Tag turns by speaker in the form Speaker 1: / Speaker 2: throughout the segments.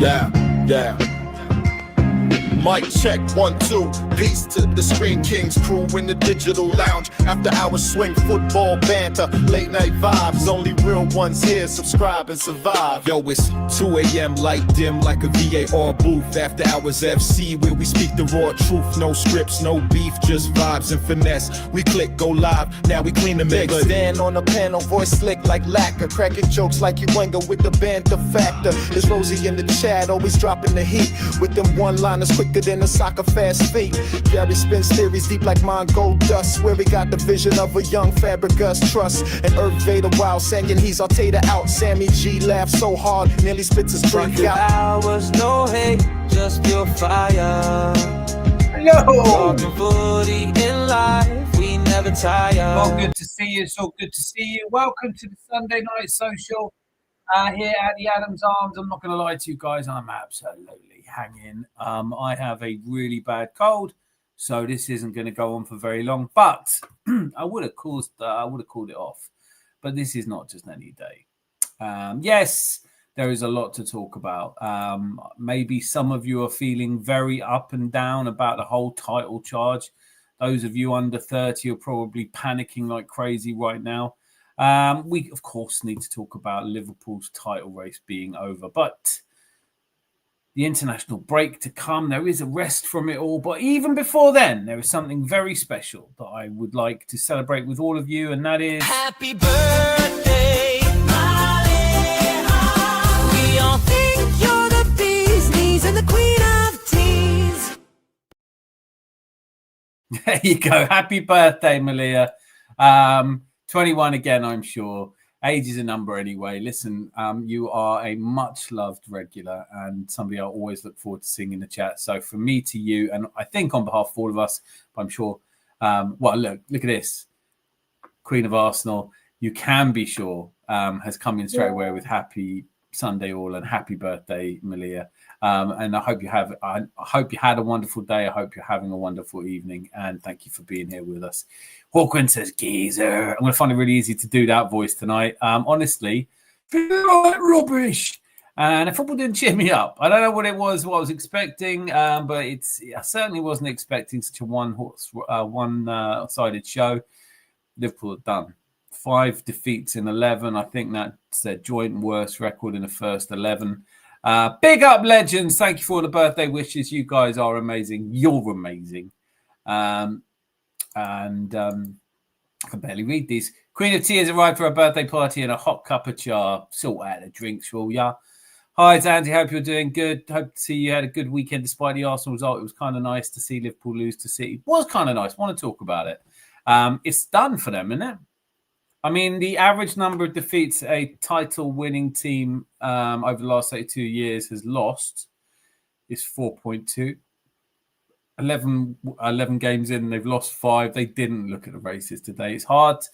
Speaker 1: Yeah. Mic check, 1, 2. Peace to the Screen Kings crew in the digital lounge. After hours swing, football, banter, late night vibes. Only real ones here, subscribe and survive. Yo, it's 2 a.m. light dim like a VAR booth. After hours FC where we speak the raw truth. No scripts, no beef, just vibes and finesse. We click, go live, now we clean the mix. Stand on the panel, voice slick like lacquer. Cracking jokes like you Wenger with the banter factor. It's Rosie in the chat, always dropping the heat. With them one-liners quicker than a soccer fast feet. Gary spins theories deep like mine gold dust. Where we got the vision of a young Fabregas trust. And Irv Vader while saying he's Arteta out. Sammy G laughs so hard, nearly spits his drink out.
Speaker 2: Hours, no hate, just pure fire.
Speaker 3: Hello.
Speaker 2: Talking footy in life, we never tire.
Speaker 3: Well, good to see you. It's all good to see you. Welcome to the Sunday Night Social here at the Adams Arms. I'm not going to lie to you guys, I'm absolutely hanging. I have a really bad cold, so this isn't going to go on for very long. But I would have called it off. But this is not just any day. Yes, there is a lot to talk about. Maybe some of you are feeling very up and down about the whole title charge. Those of you under 30 are probably panicking like crazy right now. We, of course, need to talk about Liverpool's title race being over. But the international break to come, there is a rest from it all. But even before then, there is something very special that I would like to celebrate with all of you, and that is...
Speaker 2: Happy birthday, Maleha. We all think you're the bee's knees and the queen of teas.
Speaker 3: There you go. Happy birthday, Malia. 21 again, I'm sure. Age is a number anyway. Listen, you are a much-loved regular and somebody I always look forward to seeing in the chat. So from me to you, and I think on behalf of all of us, I'm sure, well, look at this. Queen of Arsenal, you can be sure, has come in straight away with happy Sunday all and happy birthday, Malia. And I hope you had a wonderful day. I hope you're having a wonderful evening. And thank you for being here with us. Hawkwind says, geezer. I'm going to find it really easy to do that voice tonight. Honestly, feel like rubbish. And the football didn't cheer me up. I don't know what it was, what I was expecting, but I certainly wasn't expecting such a one-sided show. Liverpool are done. 5 defeats in 11. I think that's their joint worst record in the first 11. Big up, legends. Thank you for the birthday wishes. You guys are amazing. You're amazing. And I can barely read these. Queen of Tears arrived for a birthday party and a hot cup of cha. Sort out the drinks, will ya? Hi, Zandy. Hope you're doing good. Hope to see you had a good weekend despite the Arsenal result. It was kind of nice to see Liverpool lose to City. It was kind of nice. Want to talk about it. It's done for them, isn't it? I mean, the average number of defeats a title-winning team over the last 82 years has lost is 4.2. 11 games in, they've lost 5. They didn't look at the races today. It's hard.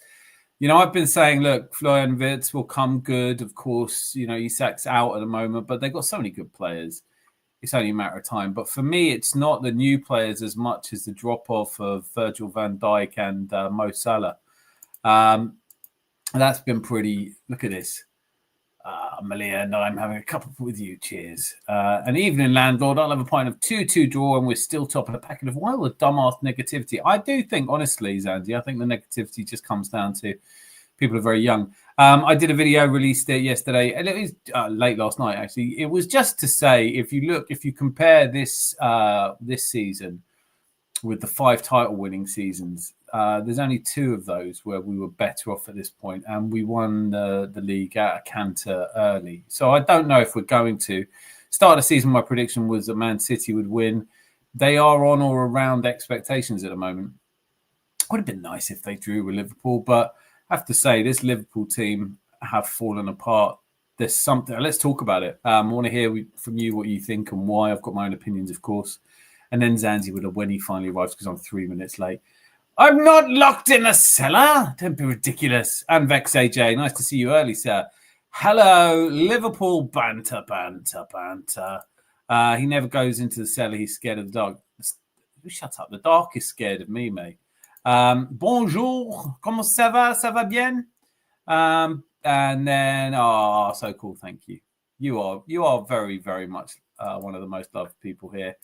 Speaker 3: You know, I've been saying, look, Florian Wirtz will come good. Of course, you know, Isak's out at the moment, but they've got so many good players. It's only a matter of time. But for me, it's not the new players as much as the drop-off of Virgil van Dijk and Mo Salah. That's been pretty... Look at this. Malia and I'm having a cup with you. Cheers. An evening, landlord. I'll have a pint of 2-2 draw and we're still top of the packet of why all the dumbass negativity. I do think, honestly, Zandy, I think the negativity just comes down to people are very young. I did a video, released it yesterday, and it was late last night, actually. It was just to say, if you compare this season with the 5 title-winning seasons, there's only 2 of those where we were better off at this point, and we won the league at a canter early. So I don't know if we're going to. Start of the season, my prediction was that Man City would win. They are on or around expectations at the moment. Would have been nice if they drew with Liverpool, but I have to say, this Liverpool team have fallen apart. There's something. Let's talk about it. I want to hear from you what you think and why. I've got my own opinions, of course. And then Zanzi would have when he finally arrives because I'm 3 minutes late. I'm not locked in a cellar. Don't be ridiculous. And Vex AJ, nice to see you early, sir. Hello, Liverpool banter. He never goes into the cellar. He's scared of the dark. Shut up. The dark is scared of me, mate. Bonjour. Comment ça va? Ça va bien? And then, so cool. Thank you. You are very, very much one of the most loved people here.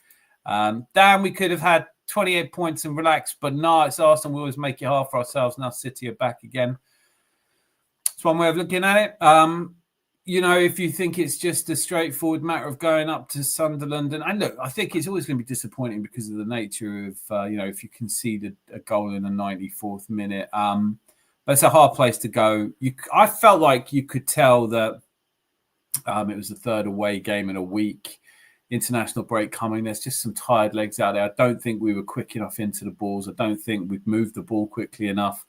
Speaker 3: Dan, we could have had 28 points and relaxed, but no, it's Arsenal. We always make it hard for ourselves. Now City are back again. It's one way of looking at it. If you think it's just a straightforward matter of going up to Sunderland, and look, I think it's always going to be disappointing because of the nature of, if you concede a goal in the 94th minute. But it's a hard place to go. I felt like you could tell that it was the third away game in a week. International break coming. There's just some tired legs out there. I don't think we were quick enough into the balls. I don't think we'd moved the ball quickly enough.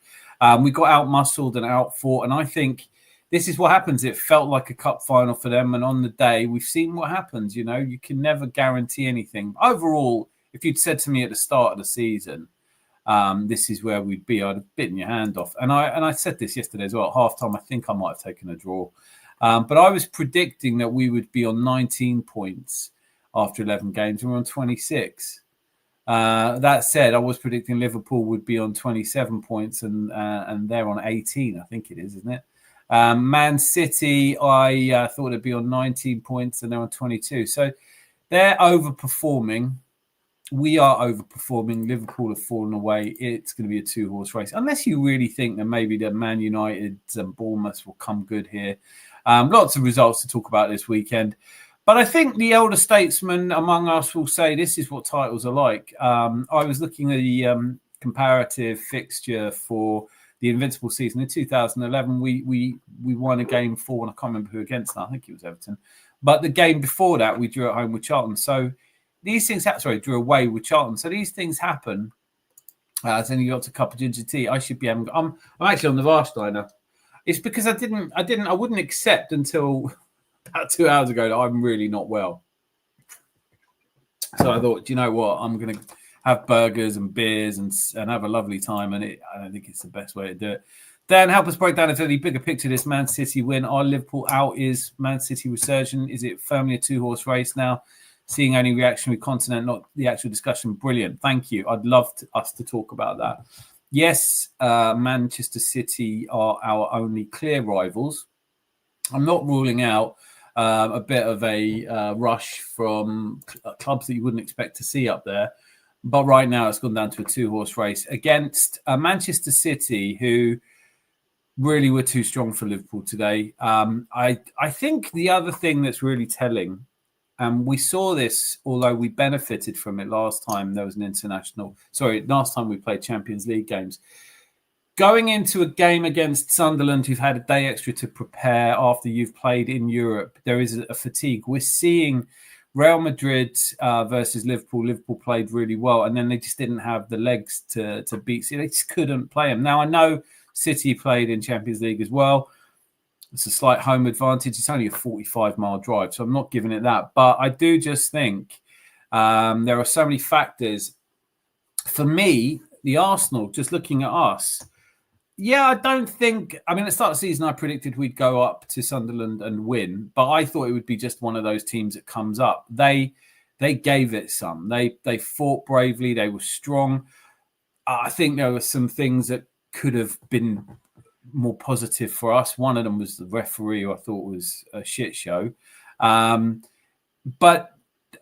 Speaker 3: We got out-muscled and out-fought, and I think this is what happens. It felt like a cup final for them, and on the day, we've seen what happens. You can never guarantee anything. Overall, if you'd said to me at the start of the season, this is where we'd be, I'd have bitten your hand off. And I said this yesterday as well. At halftime, I think I might have taken a draw. But I was predicting that we would be on 19 points after 11 games, and we're on 26. That said, I was predicting Liverpool would be on 27 points, and they're on 18, I think it is, isn't it? Man City, I thought it'd be on 19 points, and they're on 22. So they're overperforming. We are overperforming. Liverpool have fallen away. It's going to be a two-horse race, unless you really think that maybe that Man United and Bournemouth will come good here. Lots of results to talk about this weekend. But I think the elder statesman among us will say this is what titles are like. I was looking at the comparative fixture for the Invincible season in 2011. We won a game 4, and I can't remember who against that. I think it was Everton. But the game before that, we drew at home with Charlton. So these things happen. Sorry, drew away with Charlton. So these things happen. Then you got a cup of ginger tea. I should be having. I'm actually on the Warsteiner. It's because I wouldn't accept until about 2 hours ago that I'm really not well. So I thought, do you know what? I'm going to have burgers and beers and have a lovely time. And I don't think it's the best way to do it. Dan, help us break down into the bigger picture. This Man City win. Are Liverpool out? Is Man City resurgent? Is it firmly a two-horse race now? Seeing only reactionary content, not the actual discussion. Brilliant. Thank you. I'd love us to talk about that. Yes, Manchester City are our only clear rivals. I'm not ruling out a bit of a rush from clubs that you wouldn't expect to see up there. But right now it's gone down to a two-horse race against Manchester City, who really were too strong for Liverpool today. I think the other thing that's really telling, and we saw this, although we benefited from it last time there was an last time we played Champions League games. Going into a game against Sunderland, who've had a day extra to prepare after you've played in Europe, there is a fatigue. We're seeing Real Madrid versus Liverpool. Liverpool played really well, and then they just didn't have the legs to beat. So they just couldn't play them. Now, I know City played in Champions League as well. It's a slight home advantage. It's only a 45-mile drive, so I'm not giving it that. But I do just think there are so many factors. For me, the Arsenal, just looking at us, I don't think... I mean, at the start of the season, I predicted we'd go up to Sunderland and win, but I thought it would be just one of those teams that comes up. They gave it some. They fought bravely. They were strong. I think there were some things that could have been more positive for us. One of them was the referee, who I thought was a shit show. But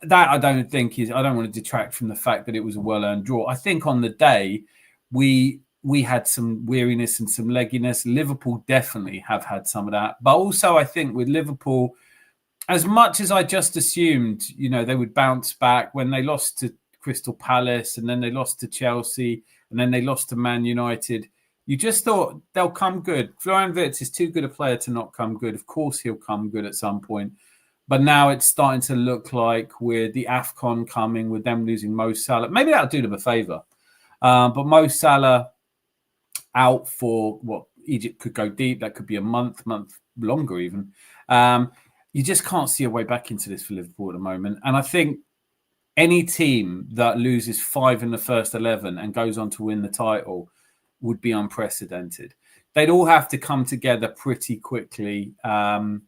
Speaker 3: that I don't want to detract from the fact that it was a well-earned draw. I think on the day, we had some weariness and some legginess. Liverpool definitely have had some of that. But also I think with Liverpool, as much as I just assumed, they would bounce back when they lost to Crystal Palace and then they lost to Chelsea and then they lost to Man United, you just thought they'll come good. Florian Wirtz is too good a player to not come good. Of course, he'll come good at some point. But now it's starting to look like with the AFCON coming, with them losing Mo Salah, maybe that'll do them a favour. But Mo Salah out for Egypt could go deep. That could be a month longer even. You just can't see a way back into this for Liverpool at the moment. And I think any team that loses 5 in the first 11 and goes on to win the title would be unprecedented. They'd all have to come together pretty quickly. And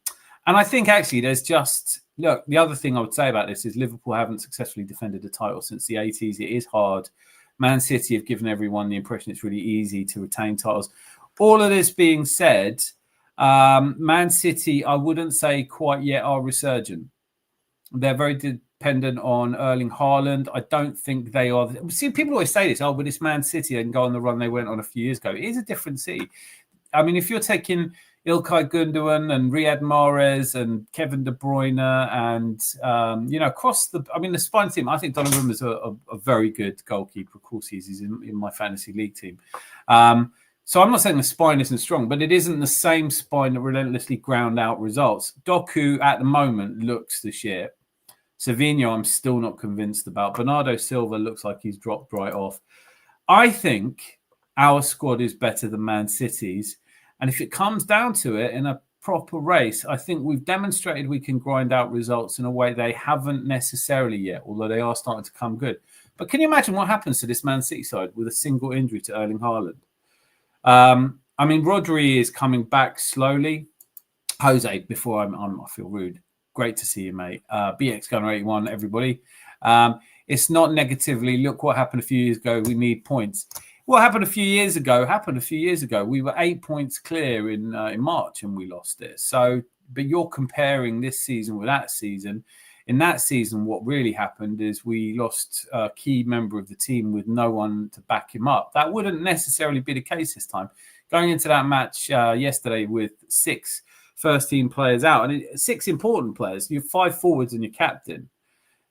Speaker 3: I think actually the other thing I would say about this is Liverpool haven't successfully defended the title since the 80s. It is hard. Man City have given everyone the impression it's really easy to retain titles. All of this being said, Man City, I wouldn't say quite yet are resurgent. They're very dependent on Erling Haaland. I don't think they are. See, people always say this, but it's Man City and go on the run they went on a few years ago. It is a different city. I mean, if you're taking Ilkay Gundogan and Riyad Mahrez and Kevin De Bruyne and, across the Spine team, I think Donnarumma is a very good goalkeeper. Of course, he's in my fantasy league team. So I'm not saying the spine isn't strong, but it isn't the same spine that relentlessly ground out results. Doku at the moment looks the shit. Savinho, I'm still not convinced about. Bernardo Silva looks like he's dropped right off. I think our squad is better than Man City's. And if it comes down to it in a proper race, I think we've demonstrated we can grind out results in a way they haven't necessarily yet, although they are starting to come good. But can you imagine what happens to this Man City side with a single injury to Erling Haaland? Rodri is coming back slowly. Jose, before I feel rude, great to see you, mate. BX Gunner 81, everybody. It's not negatively. Look what happened a few years ago. We need points. What happened a few years ago happened a few years ago. We were 8 points clear in March and we lost it. So, but you're comparing this season with that season. In that season, what really happened is we lost a key member of the team with no one to back him up. That wouldn't necessarily be the case this time. Going into that match yesterday with 6 first-team players out, and 6 important players. You have 5 forwards and your captain.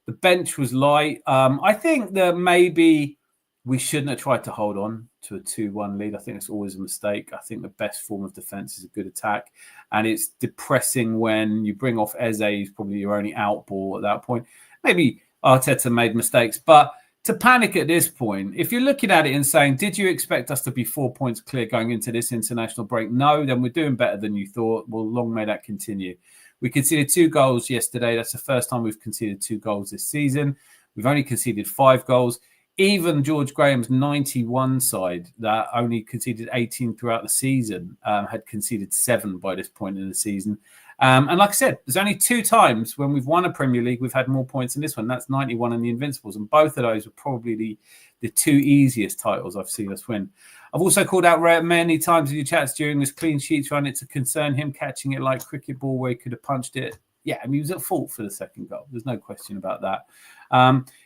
Speaker 3: The bench was light. I think that maybe we shouldn't have tried to hold on to a 2-1 lead. I think it's always a mistake. I think the best form of defence is a good attack. And it's depressing when you bring off Eze, who's probably your only out ball at that point. Maybe Arteta made mistakes. But to panic at this point, if you're looking at it and saying, did you expect us to be 4 points clear going into this international break? No, then we're doing better than you thought. Well, long may that continue. We conceded 2 goals yesterday. That's the first time we've conceded 2 goals this season. We've only conceded 5 goals. Even George Graham's 91 side that only conceded 18 throughout the season had conceded 7 by this point in the season. And like I said, there's only 2 times when we've won a Premier League, we've had more points than this one. That's 91 and the Invincibles. And both of those were probably the 2 easiest titles I've seen us win. I've also called out many times in your chats during this clean sheets run, it's a concern him catching it like cricket ball where he could have punched it. Yeah, he was at fault for the second goal. There's no question about that.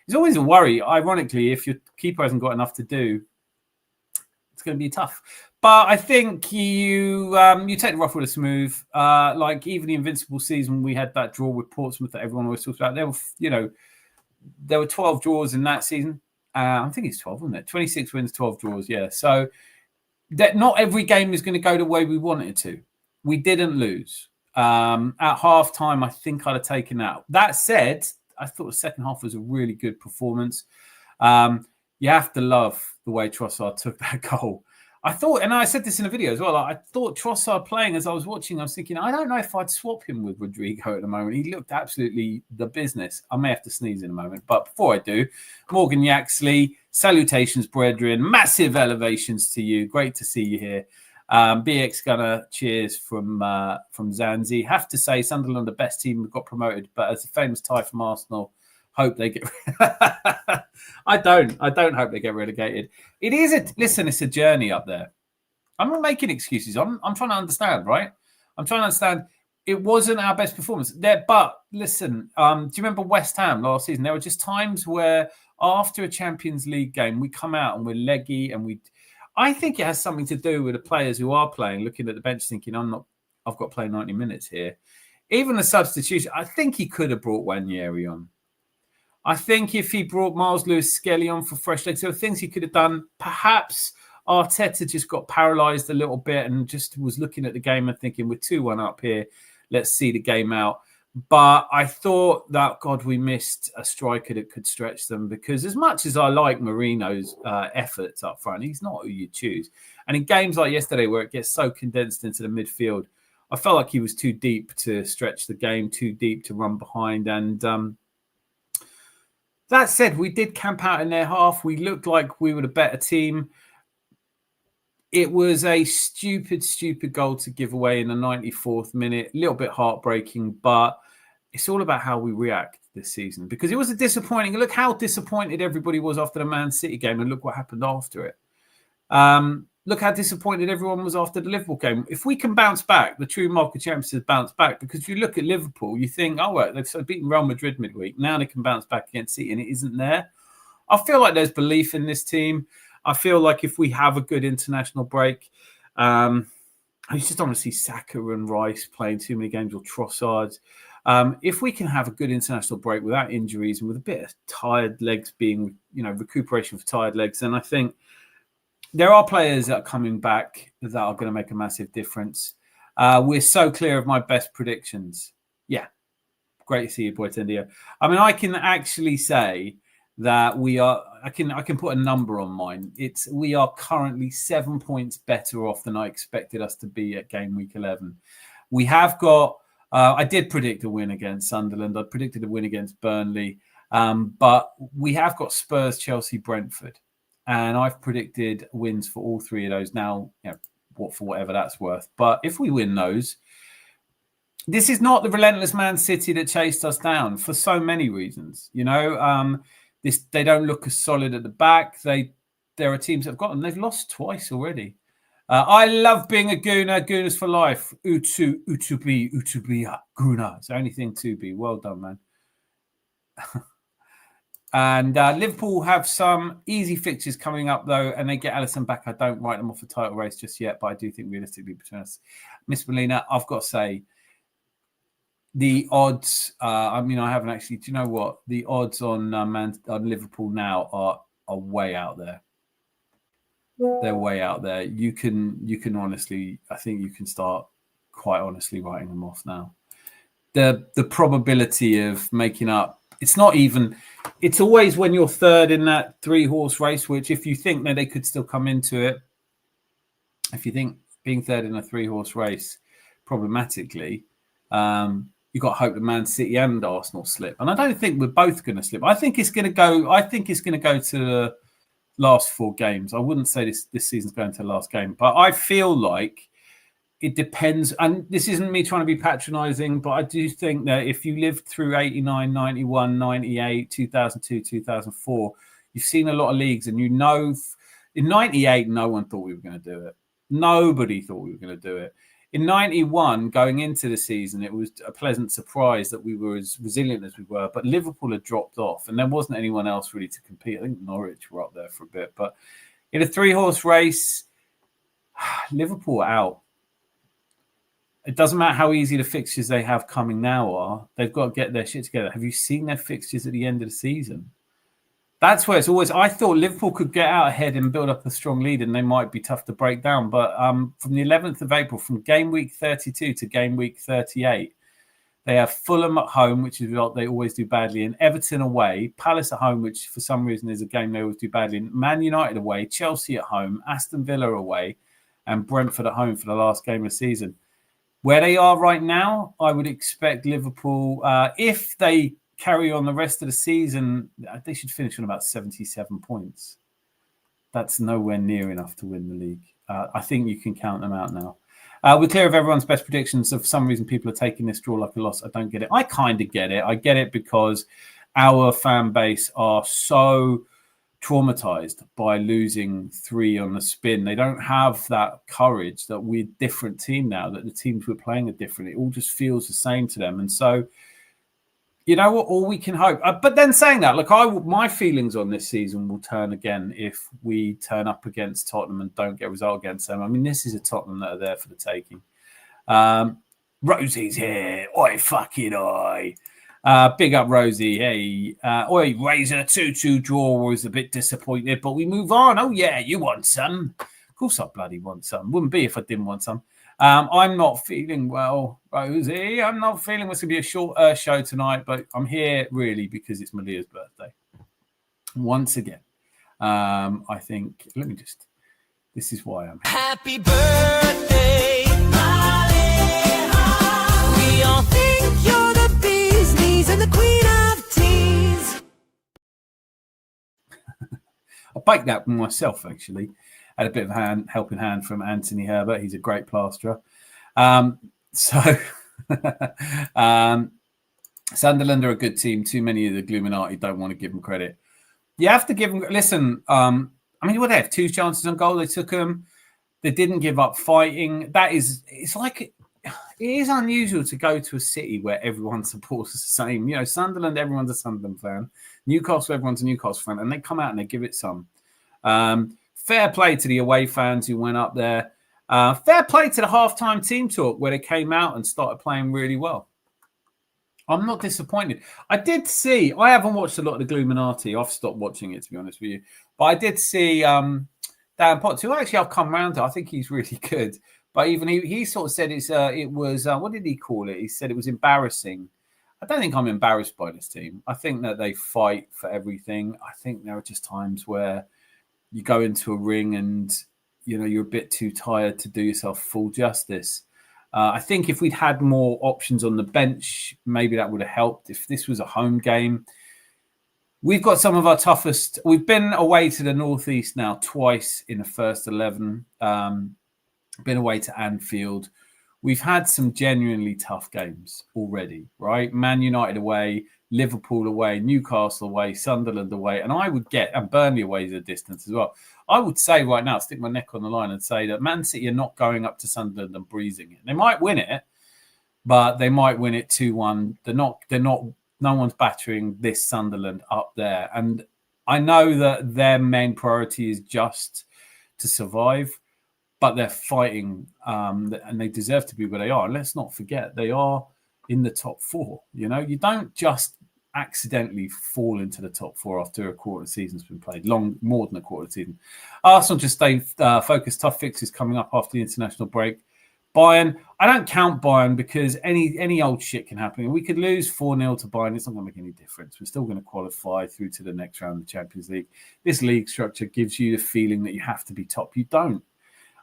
Speaker 3: It's always a worry. Ironically, if your keeper hasn't got enough to do, it's going to be tough. But I think you take the rough with a smooth. Like even the Invincible season, we had that draw with Portsmouth that everyone always talks about. There were 12 draws in that season. I think it's 12, wasn't it? 26 wins, 12 draws. Yeah. So that not every game is going to go the way we wanted it to. We didn't lose. At half time, I think I'd have taken that. That said, I thought the second half was a really good performance. You have to love the way Trossard took that goal. I thought, and I said this in a video as well, I thought Trossard playing as I was watching, I was thinking, I don't know if I'd swap him with Rodrigo at the moment. He looked absolutely the business. I may have to sneeze in a moment. But before I do, Morgan Yaxley, salutations, brethren. Massive elevations to you. Great to see you here. BX Gunner, cheers from Zanzi. Have to say, Sunderland, the best team, got promoted, but as a famous tie from Arsenal, hope they get. I don't hope they get relegated. It is it's a journey up there. I'm not making excuses. I'm trying to understand, right? I'm trying to understand. It wasn't our best performance there, but listen. Do you remember West Ham last season? There were just times where after a Champions League game, we come out and we're leggy and I think it has something to do with the players who are playing, looking at the bench, thinking, I've got to play 90 minutes here. Even the substitution, I think he could have brought Wanyeri on. I think if he brought Miles Lewis-Skelly on for fresh legs, there were things he could have done. Perhaps Arteta just got paralysed a little bit and just was looking at the game and thinking, we're 2-1 up here. Let's see the game out. But I thought that, God, we missed a striker that could stretch them because as much as I like Marino's efforts up front, he's not who you choose. And in games like yesterday where it gets so condensed into the midfield, I felt like he was too deep to stretch the game, too deep to run behind. And that said, we did camp out in their half. We looked like we were the better team. It was a stupid goal to give away in the 94th minute. A little bit heartbreaking, but it's all about how we react this season because it was a disappointing. Look how disappointed everybody was after the Man City game and look what happened after it. look how disappointed everyone was after the Liverpool game. If we can bounce back, the true market champions have bounced back, because if you look at Liverpool, you think, oh, well, they've beaten Real Madrid midweek. Now they can bounce back against City, and it isn't there. I feel like there's belief in this team. I feel like if we have a good international break, I just don't want to see Saka and Rice playing too many games, or Trossard. If we can have a good international break without injuries and with a bit of tired legs being, recuperation for tired legs, then I think there are players that are coming back that are going to make a massive difference. We're so clear of my best predictions. Yeah, great to see you, Boy Tendio. I mean, I can actually say that we are. I can put a number on mine. We are currently 7 points better off than I expected us to be at game week 11. We have got. I did predict a win against Sunderland. I predicted a win against Burnley, but we have got Spurs, Chelsea, Brentford. And I've predicted wins for all three of those. Now, for whatever that's worth. But if we win those, this is not the relentless Man City that chased us down for so many reasons. They don't look as solid at the back. There are teams that have got them. They've lost twice already. I love being a Gooner. Gooners for life. Utubi, Gooner. It's the only thing to be. Well done, man. And Liverpool have some easy fixtures coming up, though, and they get Alisson back. I don't write them off the title race just yet, but I do think realistically between us, Miss Molina, I've got to say, the odds. I haven't actually. Do you know what the odds on Liverpool now are way out there? They're way out there. You can honestly, I think you can start quite honestly writing them off now. The probability of making up. It's not even. It's always when you're third in that 3-horse race, which if you think that they could still come into it, if you think being third in a 3-horse race problematically, you've got to hope that Man City and Arsenal slip. And I don't think we're both going to slip. I think it's going to go. I think it's going to go to the last 4 games. I wouldn't say this season's going to the last game, but I feel like it depends. And this isn't me trying to be patronizing, but I do think that if you lived through 89, 91, 98, 2002, 2004, you've seen a lot of leagues, and in 98, no one thought we were going to do it. Nobody thought we were going to do it. In 91, going into the season, it was a pleasant surprise that we were as resilient as we were, but Liverpool had dropped off and there wasn't anyone else really to compete. I think Norwich were up there for a bit, but in a 3-horse race, Liverpool are out. It doesn't matter how easy the fixtures they have coming now are. They've got to get their shit together. Have you seen their fixtures at the end of the season? That's where it's always. I thought Liverpool could get out ahead and build up a strong lead, and they might be tough to break down. But from the 11th of April, from game week 32 to game week 38, they have Fulham at home, which is what they always do badly, and Everton away, Palace at home, which for some reason is a game they always do badly, in, Man United away, Chelsea at home, Aston Villa away, and Brentford at home for the last game of the season. Where they are right now, I would expect Liverpool, if they carry on the rest of the season, they should finish on about 77 points. That's nowhere near enough to win the league. I think you can count them out now. We're clear of everyone's best predictions. So for some reason, people are taking this draw like a loss. I don't get it. I kind of get it. I get it because our fan base are so traumatized by losing 3 on the spin. They don't have that courage that we're a different team now, that the teams we're playing are different. It all just feels the same to them. And so, you know what, all we can hope. But then saying that, look, my feelings on this season will turn again if we turn up against Tottenham and don't get a result against them. I mean, this is a Tottenham that are there for the taking. Rosie's here. Oi, fucking oi. Big up, Rosie. Hey, oi, Razor, 2-2 draw was a bit disappointed, but we move on. Oh, yeah, you want some? Of course I bloody want some. Wouldn't be if I didn't want some. I'm not feeling well, Rosie. I'm not feeling it's going to be a short show tonight, but I'm here really because it's Malia's birthday. Once again, I think, this is why I'm here.
Speaker 2: Happy birthday, Malia. We all think you're the bee's knees and the queen of teas.
Speaker 3: I baked that myself, actually. Had a bit of a helping hand from Anthony Herbert. He's a great plasterer. Sunderland are a good team. Too many of the Gluminati don't want to give them credit. You have to give them... Listen, what, they have 2 chances on goal. They took them. They didn't give up fighting. It's like it is unusual to go to a city where everyone supports the same. You know, Sunderland, everyone's a Sunderland fan. Newcastle, everyone's a Newcastle fan, and they come out and they give it some. Fair play to the away fans who went up there. Fair play to the halftime team talk where they came out and started playing really well. I'm not disappointed. I haven't watched a lot of the Gluminati. I've stopped watching it, to be honest with you. But I did see Dan Potts, who actually I've come round to. I think he's really good. But even he sort of said it was, what did he call it? He said it was embarrassing. I don't think I'm embarrassed by this team. I think that they fight for everything. I think there are just times where you go into a ring and, you know, you're a bit too tired to do yourself full justice. I think if we'd had more options on the bench, maybe that would have helped. If this was a home game, we've got some of our toughest. We've been away to the Northeast now twice in the first 11. Been away to Anfield. We've had some genuinely tough games already, right? Man United away, Liverpool away, Newcastle away, Sunderland away, and Burnley away is a distance as well. I would say right now, stick my neck on the line and say that Man City are not going up to Sunderland and breezing it. They might win it, but they might win it 2-1. They're not. No one's battering this Sunderland up there. And I know that their main priority is just to survive, but they're fighting, and they deserve to be where they are. And let's not forget, they are in the top 4. You know, you don't just accidentally fall into the top 4 after a quarter of the season's been played, more than a quarter of the season. Arsenal just stay focused. Tough fixes coming up after the international break. Bayern, I don't count Bayern because any old shit can happen. We could lose 4-0 to Bayern. It's not going to make any difference. We're still going to qualify through to the next round of the Champions League. This league structure gives you the feeling that you have to be top. You don't.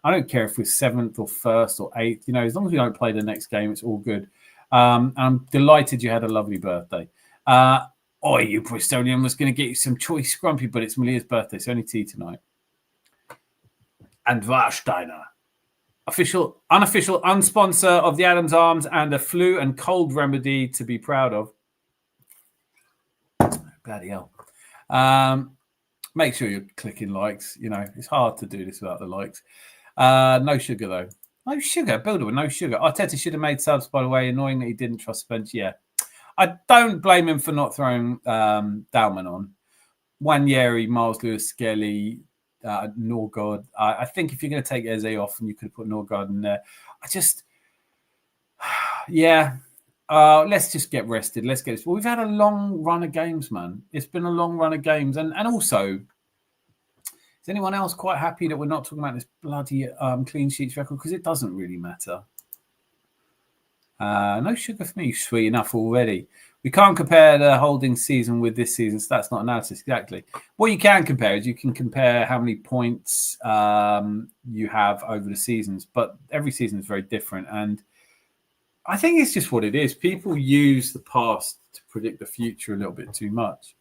Speaker 3: I don't care if we're 7th or 1st or 8th. You know, as long as we don't play the next game, it's all good. I'm delighted you had a lovely birthday. You Bristolian was going to get you some choice scrumpy, but it's Malia's birthday, so only tea tonight. And Warsteiner, unofficial unsponsor of the Adams Arms and a flu and cold remedy to be proud of. Bloody hell. Make sure you're clicking likes. You know, it's hard to do this without the likes. No sugar, though. No sugar. Builder with no sugar. Arteta should have made subs, by the way. Annoying that he didn't trust Spence. Yeah. I don't blame him for not throwing Dalman on. Wanyeri, Miles Lewis, Skelly, Norgard. I think if you're going to take Eze off and you could put Norgard in there, let's just get rested. Let's get this. Well, we've had a long run of games, man. It's been a long run of games. And also, is anyone else quite happy that we're not talking about this bloody clean sheets record? Because it doesn't really matter. No sugar for me, sweet enough already. We can't compare the holding season with this season, so that's not analysis exactly. What you can compare is you can compare how many points you have over the seasons, but every season is very different. And I think it's just what it is. People use the past to predict the future a little bit too much.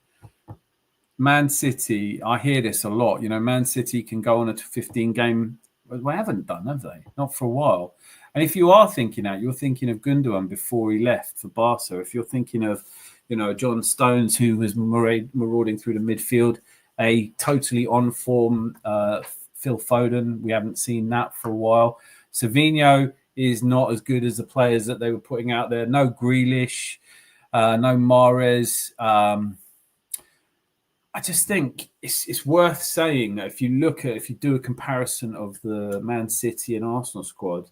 Speaker 3: Man City, I hear this a lot. You know, Man City can go on a 15-game. Well, they haven't done, have they? Not for a while. And if you are thinking that, you're thinking of Gundogan before he left for Barca. If you're thinking of, you know, John Stones, who was marauding through the midfield, a totally on-form Phil Foden. We haven't seen that for a while. Savinho is not as good as the players that they were putting out there. No Grealish, no Mahrez. I just think it's worth saying that if you do a comparison of the Man City and Arsenal squad,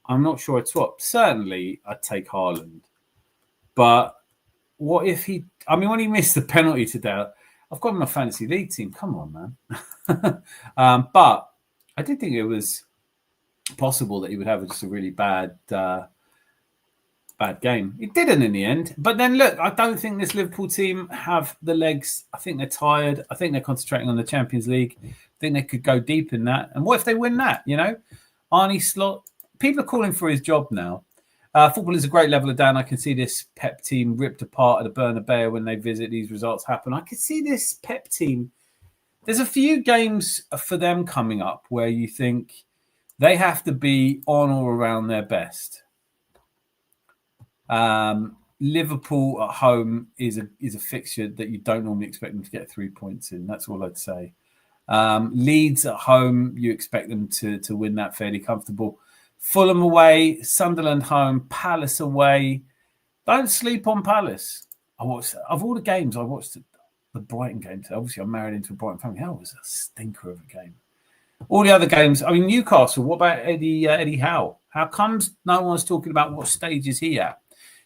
Speaker 3: I'm not sure I'd swap. Certainly, I'd take Haaland. But what if when he missed the penalty today, I've got him in my fantasy league team. Come on, man. But I did think it was possible that he would have just a really bad game. It didn't in the end. But then, look, I don't think this Liverpool team have the legs. I think they're tired. I think they're concentrating on the Champions League. I think they could go deep in that. And what if they win that, you know? Arnie Slot, people are calling for his job now. Football is a great leveler down. I can see this Pep team ripped apart at the Bernabeu when they visit. These results happen. I can see this Pep team. There's a few games for them coming up where you think they have to be on or around their best. Liverpool at home is a fixture that you don't normally expect them to get 3 points in. That's all I'd say. Leeds at home, you expect them to win that fairly comfortable. Fulham away, Sunderland home, Palace away. Don't sleep on Palace. Of all the games, I watched the Brighton game. So obviously, I'm married into a Brighton family. That was a stinker of a game. All the other games, I mean, Newcastle, what about Eddie Howe? How comes no one's talking about what stage is he at?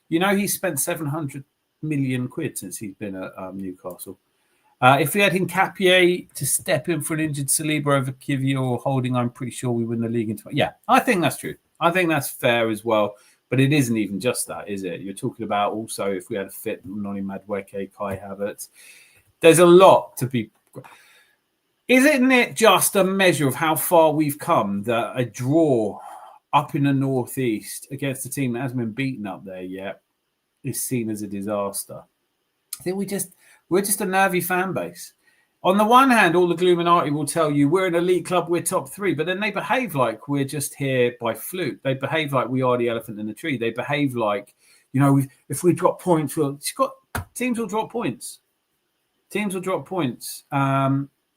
Speaker 3: You know, he spent 700 million quid since he's been at Newcastle. If we had Hincapié to step in for an injured Saliba over Kivior or Holding, I'm pretty sure we win the league. Yeah, I think that's true. I think that's fair as well. But it isn't even just that, is it? You're talking about also if we had a fit Noni Madueke, Kai Havertz. There's a lot to be... Isn't it just a measure of how far we've come that a draw up in the northeast against a team that hasn't been beaten up there yet is seen as a disaster? I think we're just a nervy fan base. On the one hand, all the Gluminati will tell you we're an elite club, we're top 3, but then they behave like we're just here by fluke. They behave like we are the elephant in the tree. They behave like, you know, if we drop points, teams will drop points. Teams will drop points.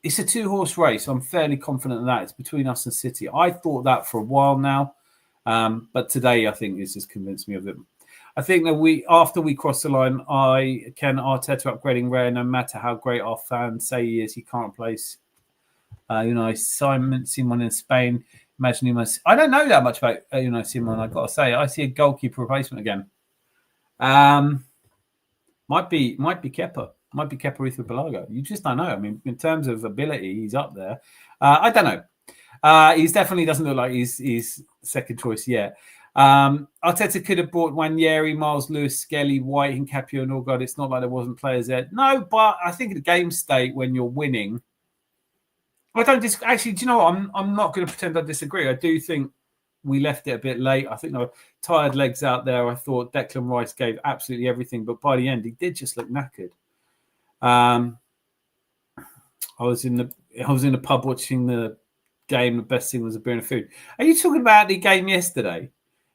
Speaker 3: It's a 2-horse race. I'm fairly confident of that. It's between us and City. I thought that for a while now, but today I think it's just convinced me of it. I think that after we cross the line, Arteta upgrading Raya, no matter how great our fans say he is, he can't replace. Simon in Spain. Imagine him as... I don't know that much about Simon. I've got to say, I see a goalkeeper replacement again. Might be Kepa. Might be Kepa Arrizabalaga. You just don't know. I mean, in terms of ability, he's up there. I don't know. He definitely doesn't look like he's second choice yet. Arteta could have brought Wanyeri, Miles Lewis, Skelly, White, and Capio and Norgard. It's not like there wasn't players there. No, but I think in the game state when you're winning, I don't actually. Do you know what? I'm not going to pretend I disagree. I do think we left it a bit late. I think there were tired legs out there. I thought Declan Rice gave absolutely everything, but by the end, he did just look knackered. I was in the pub watching the game. The best thing was a beer and a food. Are you talking about the game yesterday?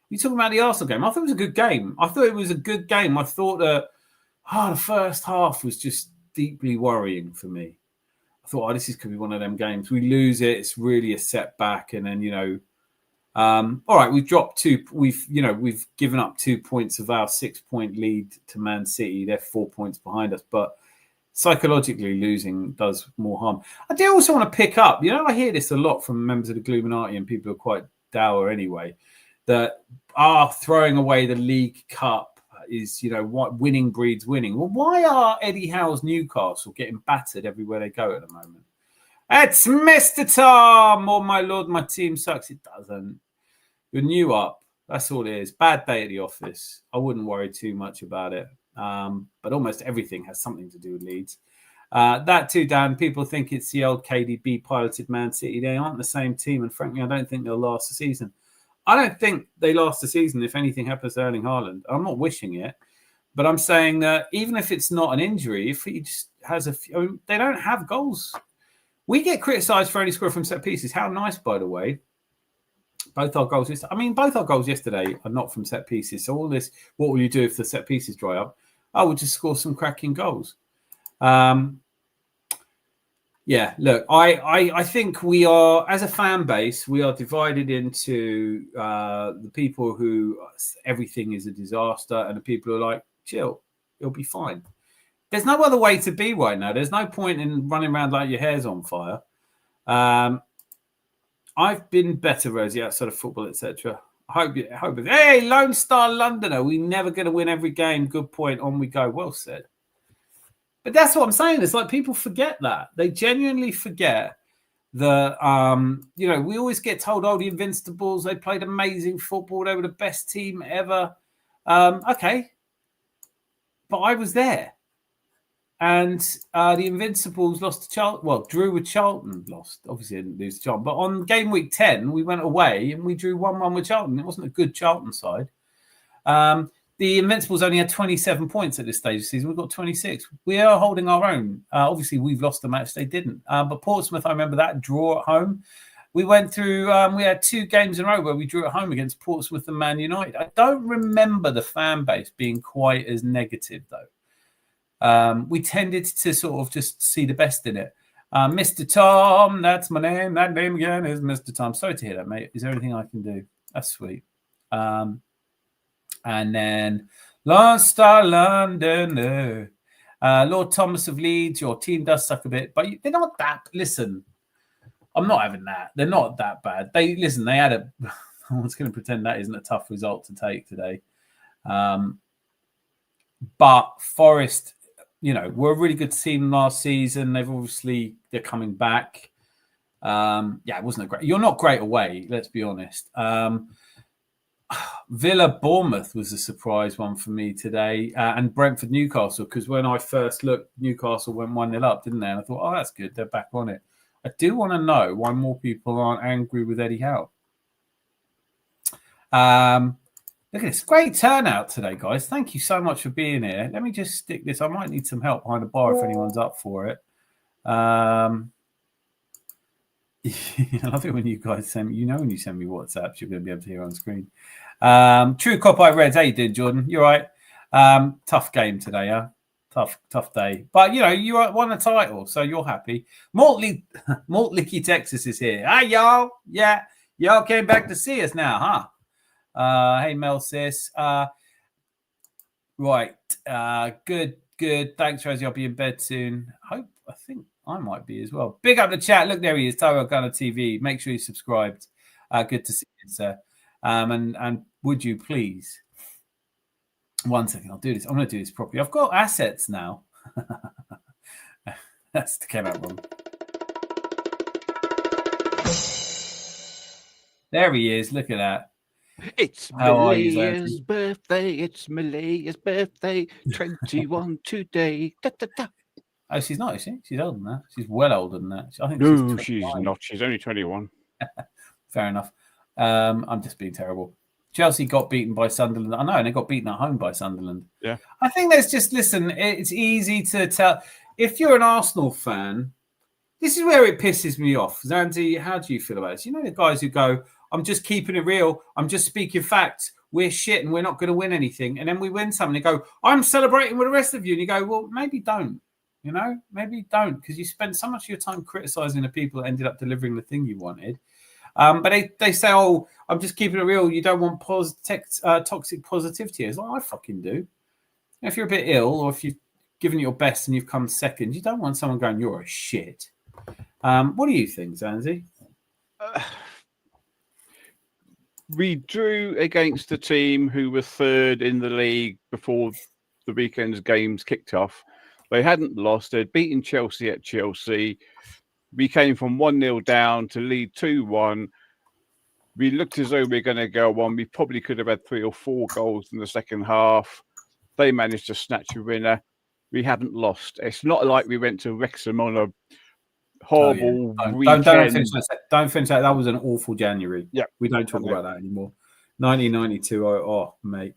Speaker 3: You talking about the Arsenal game? I thought it was a good game. I thought that the first half was just deeply worrying for me. I thought, this could be one of them games. We lose it, it's really a setback, and then all right, we've dropped 2. We've given up 2 points of our 6-point lead to Man City. They're 4 points behind us, but psychologically losing does more harm. I do also want to pick up, I hear this a lot from members of the Gluminati and people who are quite dour anyway, that throwing away the League Cup is, what winning breeds winning. Well, why are Eddie Howe's Newcastle getting battered everywhere they go at the moment? It's Mr. Tom! Oh, my Lord, my team sucks. It doesn't. You're new up. That's all it is. Bad day at the office. I wouldn't worry too much about it. But almost everything has something to do with Leeds. That too, Dan. People think it's the old KDB piloted Man City. They aren't the same team, and frankly, I don't think they'll last the season. I don't think they last the season if anything happens to Erling Haaland. I'm not wishing it, but I'm saying that even if it's not an injury, if he just has they don't have goals. We get criticised for only scoring from set pieces. How nice, by the way. Both our goals yesterday are not from set pieces. So all this, what will you do if the set pieces dry up? I would just score some cracking goals. Yeah, look, I think we are, as a fan base, we are divided into the people who everything is a disaster and the people who are like, chill, it'll be fine. There's no other way to be right now. There's no point in running around like your hair's on fire. I've been better, Rosie, outside of football, etc. I hope. Hey, Lone Star Londoner, we're never going to win every game. Good point. On we go. Well said. But that's what I'm saying. It's like people forget that. They genuinely forget that, we always get told, the Invincibles, they played amazing football. They were the best team ever. Okay. But I was there. And the Invincibles lost to Charlton. Well, drew with Charlton, lost. Obviously, didn't lose to Charlton. But on game week 10, we went away and we drew 1-1 with Charlton. It wasn't a good Charlton side. The Invincibles only had 27 points at this stage of the season. We've got 26. We are holding our own. Obviously, we've lost the match. They didn't. But Portsmouth, I remember that draw at home. We went through, we had 2 games in a row where we drew at home against Portsmouth and Man United. I don't remember the fan base being quite as negative, though. We tended to sort of just see the best in it. Mr. Tom, that's my name. That name again is Mr. Tom. Sorry to hear that, mate. Is there anything I can do? That's sweet. And then Lone Star Londoner. Lord Thomas of Leeds, your team does suck a bit, but they're not that. Listen, I'm not having that. They're not that bad. They had a. I was going to pretend that isn't a tough result to take today. But Forest, were a really good team last season. They're coming back. It wasn't a great. You're not great away, let's be honest. Villa Bournemouth was a surprise one for me today, and Brentford Newcastle, because when I first looked, Newcastle went 1-0 up, didn't they? And I thought, that's good. They're back on it. I do want to know why more people aren't angry with Eddie Howe. Look at this. Great turnout today, guys. Thank you so much for being here. Let me just stick this. I might need some help behind the bar if anyone's up for it. I love it when you guys send me, when you send me WhatsApps, you're going to be able to hear on screen. True Copite Reds. How you doing, Jordan? You all right? Tough game today, huh? Tough day. But, you won a title, so you're happy. Malt Licky Texas is here. Hi, y'all. Yeah, y'all came back to see us now, huh? Hey, Mel Sis. Right. Good. Thanks, Rosie. I'll be in bed soon. I think I might be as well. Big up the chat. Look, there he is. Tyrell Gunner TV. Make sure you're subscribed. Good to see you, sir. And would you please? 1 second. I'll do this. I'm going to do this properly. I've got assets now. That's came out wrong. There he is. Look at that.
Speaker 4: It's Malia's birthday. It's Malia's birthday. 21 today. Da, da, da.
Speaker 3: Oh, she's not, is she? She's older than that. She's well older than that. I think
Speaker 4: no, she's not. She's only 21.
Speaker 3: Fair enough. I'm just being terrible. Chelsea got beaten by Sunderland. I know, and they got beaten at home by Sunderland.
Speaker 4: Yeah.
Speaker 3: I think there's just, listen, it's easy to tell. If you're an Arsenal fan, this is where it pisses me off. Zanzi, how do you feel about this? The guys who go, I'm just keeping it real. I'm just speaking facts. We're shit and we're not going to win anything. And then we win something. They go, I'm celebrating with the rest of you. And you go, well, maybe don't. Maybe don't, because you spent so much of your time criticizing the people that ended up delivering the thing you wanted. But they say, oh, I'm just keeping it real. You don't want toxic positivity. It's like, I fucking do. If you're a bit ill or if you've given it your best and you've come second, you don't want someone going, you're a shit. What do you think, Zanzi?
Speaker 4: We drew against a team who were third in the league before the weekend's games kicked off. They hadn't lost. They'd beaten Chelsea at Chelsea. We came from 1-0 down to lead 2-1. We looked as though we were going to go on. We probably could have had 3 or 4 goals in the second half. They managed to snatch a winner. We hadn't lost. It's not like we went to Wrexham on a horrible weekend.
Speaker 3: Don't finish that. That was an awful January.
Speaker 4: Yeah,
Speaker 3: we don't talk about that anymore. 1992. Oh, mate.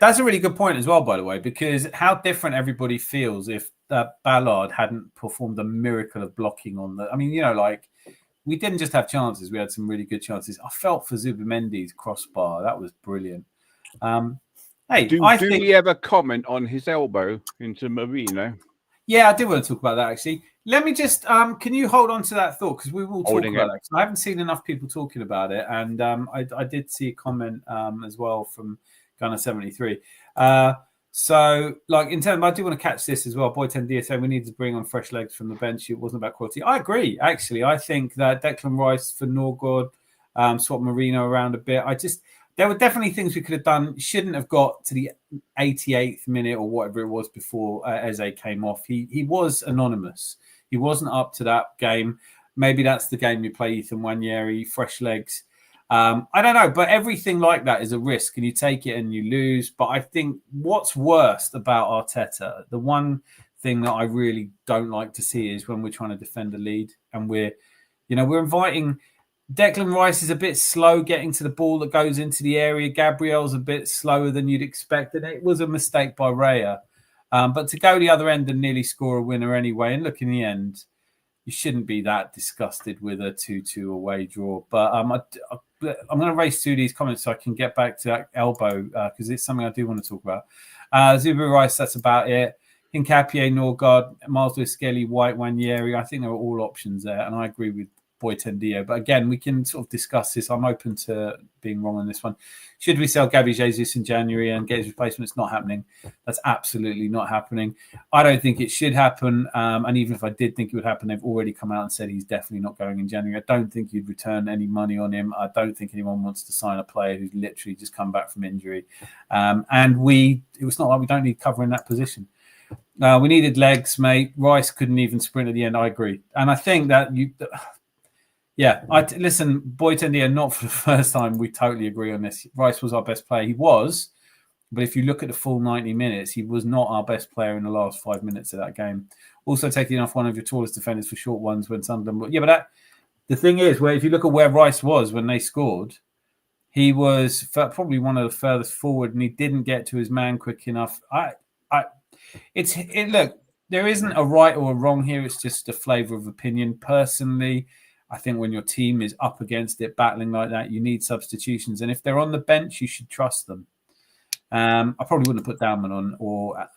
Speaker 3: That's a really good point as well, by the way, because how different everybody feels if Ballard hadn't performed a miracle of blocking on the. I mean, we didn't just have chances; we had some really good chances. I felt for Zubimendi's crossbar; that was brilliant. Hey,
Speaker 4: do we ever comment on his elbow into Marino?
Speaker 3: Yeah, I did want to talk about that actually. Let me just can you hold on to that thought, because we will talk about that. I haven't seen enough people talking about it, and I did see a comment as well from Gunner 73. So, in terms, I do want to catch this as well. Boy 10 DSA, we need to bring on fresh legs from the bench. It wasn't about quality. I agree, actually. I think that Declan Rice for Norgod, swap Marino around a bit. There were definitely things we could have done. Shouldn't have got to the 88th minute or whatever it was before Eze came off. He was anonymous. He wasn't up to that game. Maybe that's the game you play Ethan Wanyeri, fresh legs. I don't know, but everything like that is a risk, and you take it and you lose. But I think what's worst about Arteta, the one thing that I really don't like to see is when we're trying to defend a lead and we're inviting. Declan Rice is a bit slow getting to the ball that goes into the area. Gabriel's a bit slower than you'd expect, and it was a mistake by Raya. But to go the other end and nearly score a winner anyway, and look, in the end, you shouldn't be that disgusted with a 2-2 away draw. But I'm going to race through these comments so I can get back to that elbow, because it's something I do want to talk about. Zubu Rice, that's about it. Hincapié, Norgard, Miles Lewis-Skelly, White, Wanyeri. I think there are all options there, and I agree with Boytendio. But again, we can sort of discuss this. I'm open to being wrong on this one. Should we sell Gabby Jesus in January and get his replacement? It's not happening. That's absolutely not happening. I don't think it should happen. And even if I did think it would happen, they've already come out and said he's definitely not going in January. I don't think you'd return any money on him. I don't think anyone wants to sign a player who's literally just come back from injury. And it was not like we don't need cover in that position. We needed legs, mate. Rice couldn't even sprint at the end. I agree. And I think that listen, Boytendia, not for the first time, we totally agree on this. Rice was our best player. He was, but if you look at the full 90 minutes, he was not our best player in the last 5 minutes of that game. Also taking off one of your tallest defenders for short ones when Sunderland... the thing is, where if you look at where Rice was when they scored, he was probably one of the furthest forward and he didn't get to his man quick enough. Look, there isn't a right or a wrong here. It's just a flavour of opinion. Personally, I think when your team is up against it, battling like that, you need substitutions. And if they're on the bench, you should trust them. I probably wouldn't have put Downman on, or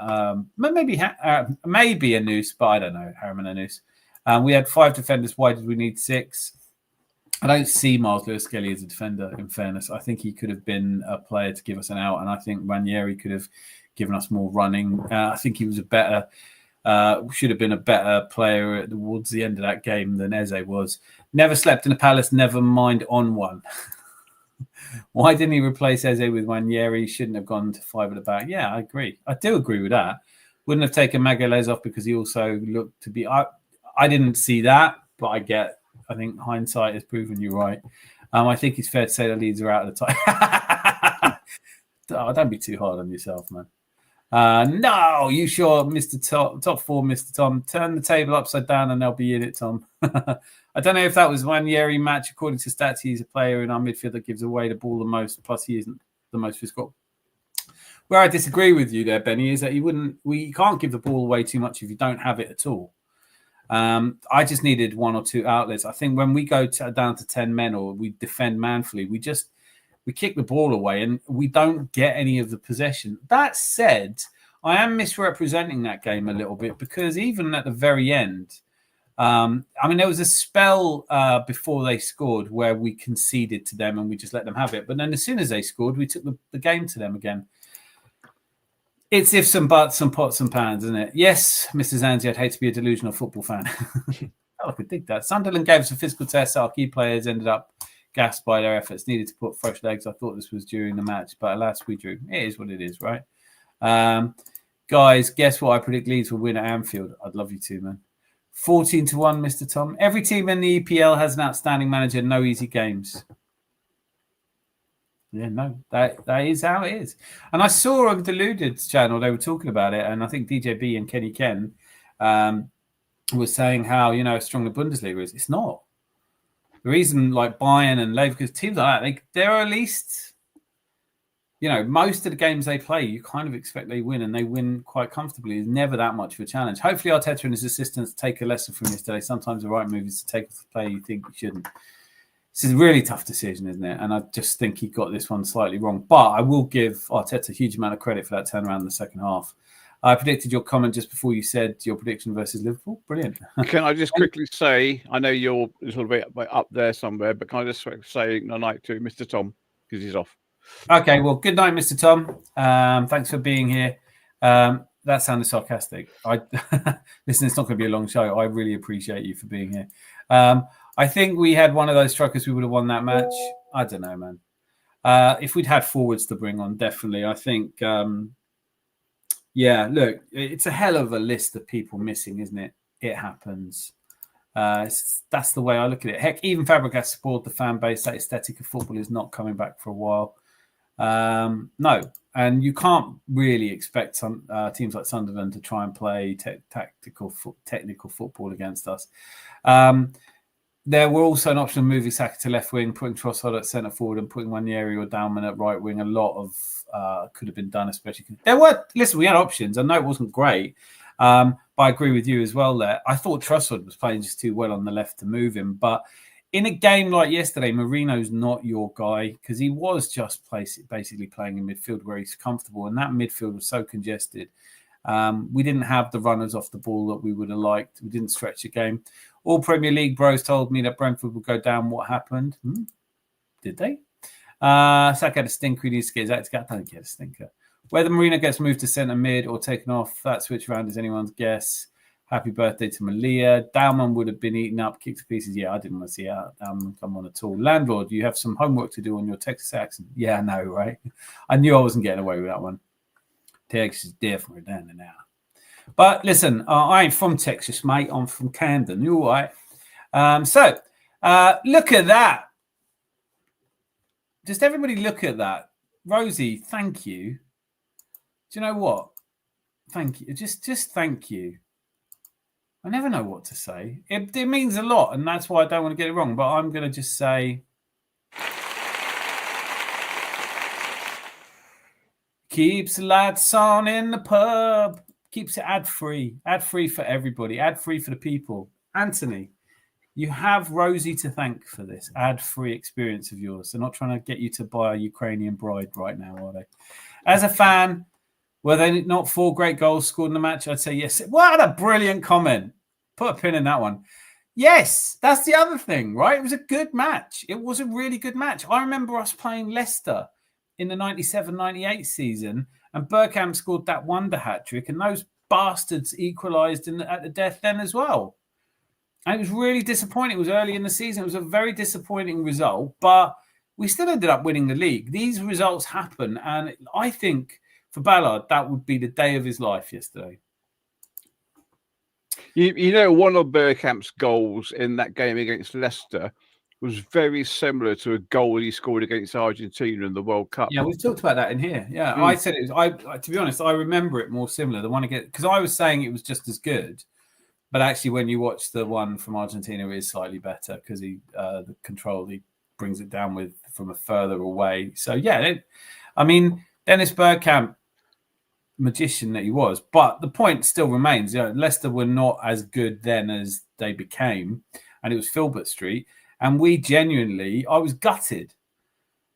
Speaker 3: maybe a Noose, but I don't know, Harriman and Noose. We had 5 defenders. Why did we need 6? I don't see Miles Lewis-Skelly as a defender, in fairness. I think he could have been a player to give us an out, and I think Ranieri could have given us more running. I think he was should have been a better player towards the end of that game than Eze was. Never slept in a palace, never mind on one. Why didn't he replace Eze with Wanyeri? He shouldn't have gone to 5 at the back. Yeah, I agree. I do agree with that. Wouldn't have taken Magalhaes off because he also looked to be... I didn't see that, but I think hindsight has proven you right. I think it's fair to say the Leeds are out of the time. Don't be too hard on yourself, man. No, you sure, Mr. Top 4, Mr. Tom. Turn the table upside down and they'll be in it, Tom. I don't know if that was Wanyeri match. According to stats, he's a player in our midfield that gives away the ball the most, plus he isn't the most physical. Where I disagree with you there, Benny, is that we can't give the ball away too much if you don't have it at all. I just needed 1 or 2 outlets. I think when we go down to 10 men or we defend manfully, we kick the ball away and we don't get any of the possession. That said, I am misrepresenting that game a little bit because even at the very end, there was a spell before they scored where we conceded to them and we just let them have it. But then as soon as they scored, we took the game to them again. It's ifs and buts and pots and pans, isn't it? Yes, Mr. Zanzi, I'd hate to be a delusional football fan. I could dig that. Sunderland gave us a physical test. Our key players ended up gassed by their efforts, needed to put fresh legs. I thought this was during the match, but alas, we drew. It is what it is, right? Guys, guess what? I predict Leeds will win at Anfield. I'd love you to, man. 14-1, Mr. Tom. Every team in the EPL has an outstanding manager. No easy games. Yeah, no, that is how it is. And I saw on Deluded channel, they were talking about it, and I think DJB and Kenny Ken was saying how, strong the Bundesliga is. It's not. The reason, like Bayern and Leverkusen, teams like that, they're at least, most of the games they play, you kind of expect they win, and they win quite comfortably. It's never that much of a challenge. Hopefully Arteta and his assistants take a lesson from yesterday. Sometimes the right move is to take off the player you think you shouldn't. This is a really tough decision, isn't it? And I just think he got this one slightly wrong. But I will give Arteta a huge amount of credit for that turnaround in the second half. I predicted your comment just before you said your prediction versus Liverpool. Brilliant.
Speaker 4: Can I just quickly say, I know you're a little bit up there somewhere, but can I just say good night to Mr. Tom because he's off.
Speaker 3: Okay, well, good night, Mr. Tom. Thanks for being here. That sounded sarcastic. Listen, it's not going to be a long show. I really appreciate you for being here. I think we had one of those strikers, we would have won that match. I don't know, man. If we'd had forwards to bring on, definitely. I think, look, it's a hell of a list of people missing, isn't it? It happens. That's the way I look at it. Heck, even Fabregas supported the fan base. That aesthetic of football is not coming back for a while. No, and you can't really expect some teams like Sunderland to try and play technical football against us. There were also an option of moving Saka to left wing, putting Trossard at centre forward, and putting Wanyeri or Dalman at right wing. A lot of could have been done, especially. We had options. I know it wasn't great, but I agree with you as well there. I thought Trossard was playing just too well on the left to move him. But in a game like yesterday, Marino's not your guy because he was just basically playing in midfield where he's comfortable. And that midfield was so congested. We didn't have the runners off the ball that we would have liked. We didn't stretch the game. All Premier League bros told me that Brentford would go down. What happened? Did they? Saka had a stinker. He needs to get his act together. I don't get a stinker. Whether Marino gets moved to centre mid or taken off, that switch around is anyone's guess. Happy birthday to Malia. Dalman would have been eaten up, kicked to pieces. Yeah, I didn't want to see Dalman come on at all. Landlord, you have some homework to do on your Texas accent. Yeah, I know, right? I knew I wasn't getting away with that one. Texas is different than now. But listen, I ain't from Texas, mate. I'm from Camden. You all right? Look at that. Just everybody look at that. Rosie, thank you. Do you know what? Thank you. Just thank you. I never know what to say. It means a lot, and that's why I don't want to get it wrong. But I'm going to just say, keeps the lights on in the pub. Keeps it ad-free. Ad-free for everybody. Ad-free for the people. Anthony, you have Rosie to thank for this ad-free experience of yours. They're not trying to get you to buy a Ukrainian bride right now, are they? As a fan, were they not 4 great goals scored in the match? I'd say yes. What a brilliant comment. Put a pin in that one. Yes, that's the other thing, right? It was a good match. It was a really good match. I remember us playing Leicester in the 97-98 season, and Bergkamp scored that wonder hat-trick, and those bastards equalised at the death then as well. And it was really disappointing. It was early in the season. It was a very disappointing result, but we still ended up winning the league. These results happen, and I think for Ballard, that would be the day of his life yesterday.
Speaker 4: You know, one of Bergkamp's goals in that game against Leicester was very similar to a goal he scored against Argentina in the World Cup.
Speaker 3: Yeah, we've talked about that in here. Yeah, I said it was. To be honest, I remember it more similar. The one against, because I was saying it was just as good, but actually, when you watch the one from Argentina, it is slightly better because the control he brings it down with from a further away. So yeah, I mean, Dennis Bergkamp, magician that he was, but the point still remains. You know, Leicester were not as good then as they became, and it was Filbert Street. And we genuinely, I was gutted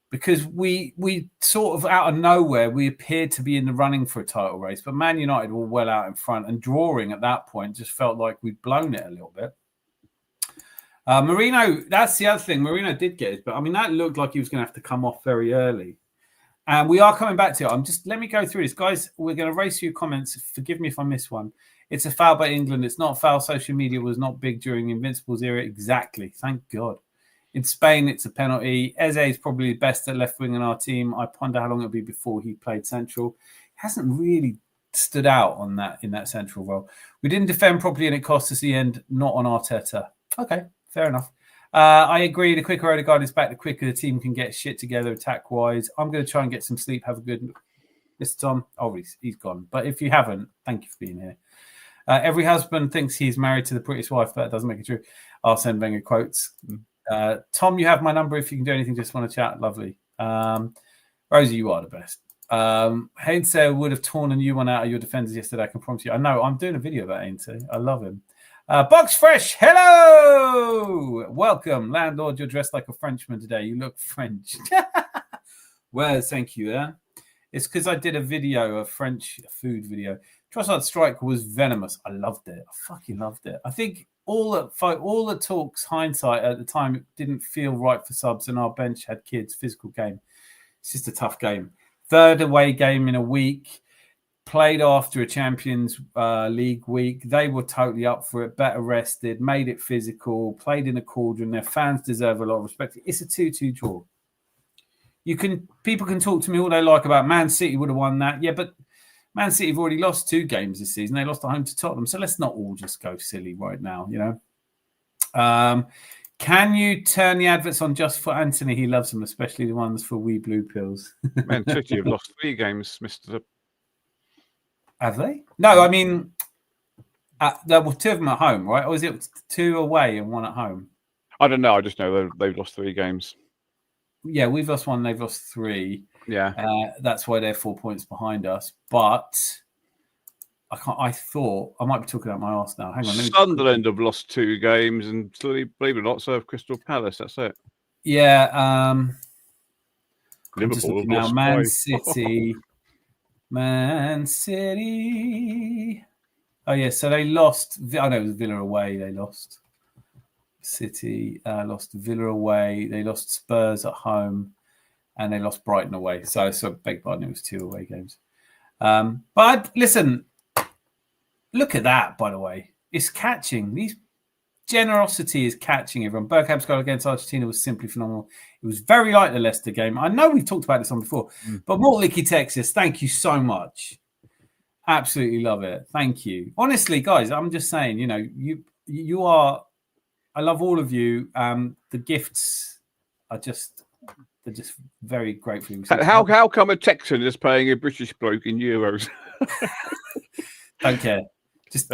Speaker 3: because we sort of out of nowhere, we appeared to be in the running for a title race, but Man United were well out in front, and drawing at that point just felt like we'd blown it a little bit. Marino, that's the other thing. Marino did get it, but I mean, that looked like he was going to have to come off very early. And we are coming back to it. Let me go through this. Guys, we're going to race through comments. Forgive me if I miss one. It's a foul by England. It's not foul. Social media was not big during Invincible's era. Exactly. Thank God. In Spain, it's a penalty. Eze is probably the best at left wing in our team. I ponder how long it'll be before he played central. He hasn't really stood out on that in that central role. We didn't defend properly and it cost us the end, not on Arteta. Okay, fair enough. I agree. The quicker Odegaard is back, the quicker the team can get shit together attack-wise. I'm going to try and get some sleep. Have a good... Mr. Tom? Oh, he's gone. But if you haven't, thank you for being here. Every husband thinks he's married to the prettiest wife, but that doesn't make it true. Arsene Wenger quotes. Tom, you have my number. If you can do anything, just want to chat. Lovely. Rosie, you are the best. Heinze would have torn a new one out of your defenders yesterday, I can promise you. I know. I'm doing a video about Heinze. I love him. Box Fresh, hello! Welcome. Landlord, you're dressed like a Frenchman today. You look French. Well, thank you. It's because I did a video, a French food video. Trossard strike was venomous. I loved it. I fucking loved it. I think all the talks, hindsight at the time, it didn't feel right for subs, and our bench had kids. Physical game. It's just a tough game. Third away game in a week. Played after a Champions League week. They were totally up for it, better rested, made it physical, played in a cauldron. Their fans deserve a lot of respect. It's a 2-2 draw. People can talk to me all they like about Man City would have won that. Yeah, but Man City have already lost 2 games this season. They lost at home to Tottenham. So let's not all just go silly right now, you know. Can you turn the adverts on just for Anthony? He loves them, especially the ones for Wee Blue Pills.
Speaker 4: Man City have lost 3 games, Mr.
Speaker 3: Have they? No, I mean, there were 2 of them at home, right? Or is it 2 away and 1 at home?
Speaker 4: I don't know. I just know they've lost 3 games.
Speaker 3: Yeah, we've lost 1. They've lost 3.
Speaker 4: Yeah.
Speaker 3: That's why they're 4 points behind us. But I thought I might be talking out my arse now. Hang on.
Speaker 4: Sunderland have lost 2 games, and believe it or not, so have Crystal Palace. That's it.
Speaker 3: Yeah.
Speaker 4: Liverpool have
Speaker 3: now,
Speaker 4: lost
Speaker 3: Man
Speaker 4: 5.
Speaker 3: City. Man City. Oh, yeah. So they lost. I know it was Villa away. They lost. City lost Villa away. They lost Spurs at home. And they lost Brighton away. So beg pardon, it was 2 away games. But listen, look at that, by the way. It's catching. These generosity is catching everyone. Bergkamp's goal against Argentina was simply phenomenal. It was very like the Leicester game. I know we've talked about this on before, but Malt Licky Texas, thank you so much. Absolutely love it. Thank you. Honestly, guys, I'm just saying, you are, I love all of you. The gifts are just, they're just very grateful.
Speaker 4: How come a Texan is paying a British bloke in euros?
Speaker 3: Don't care. Just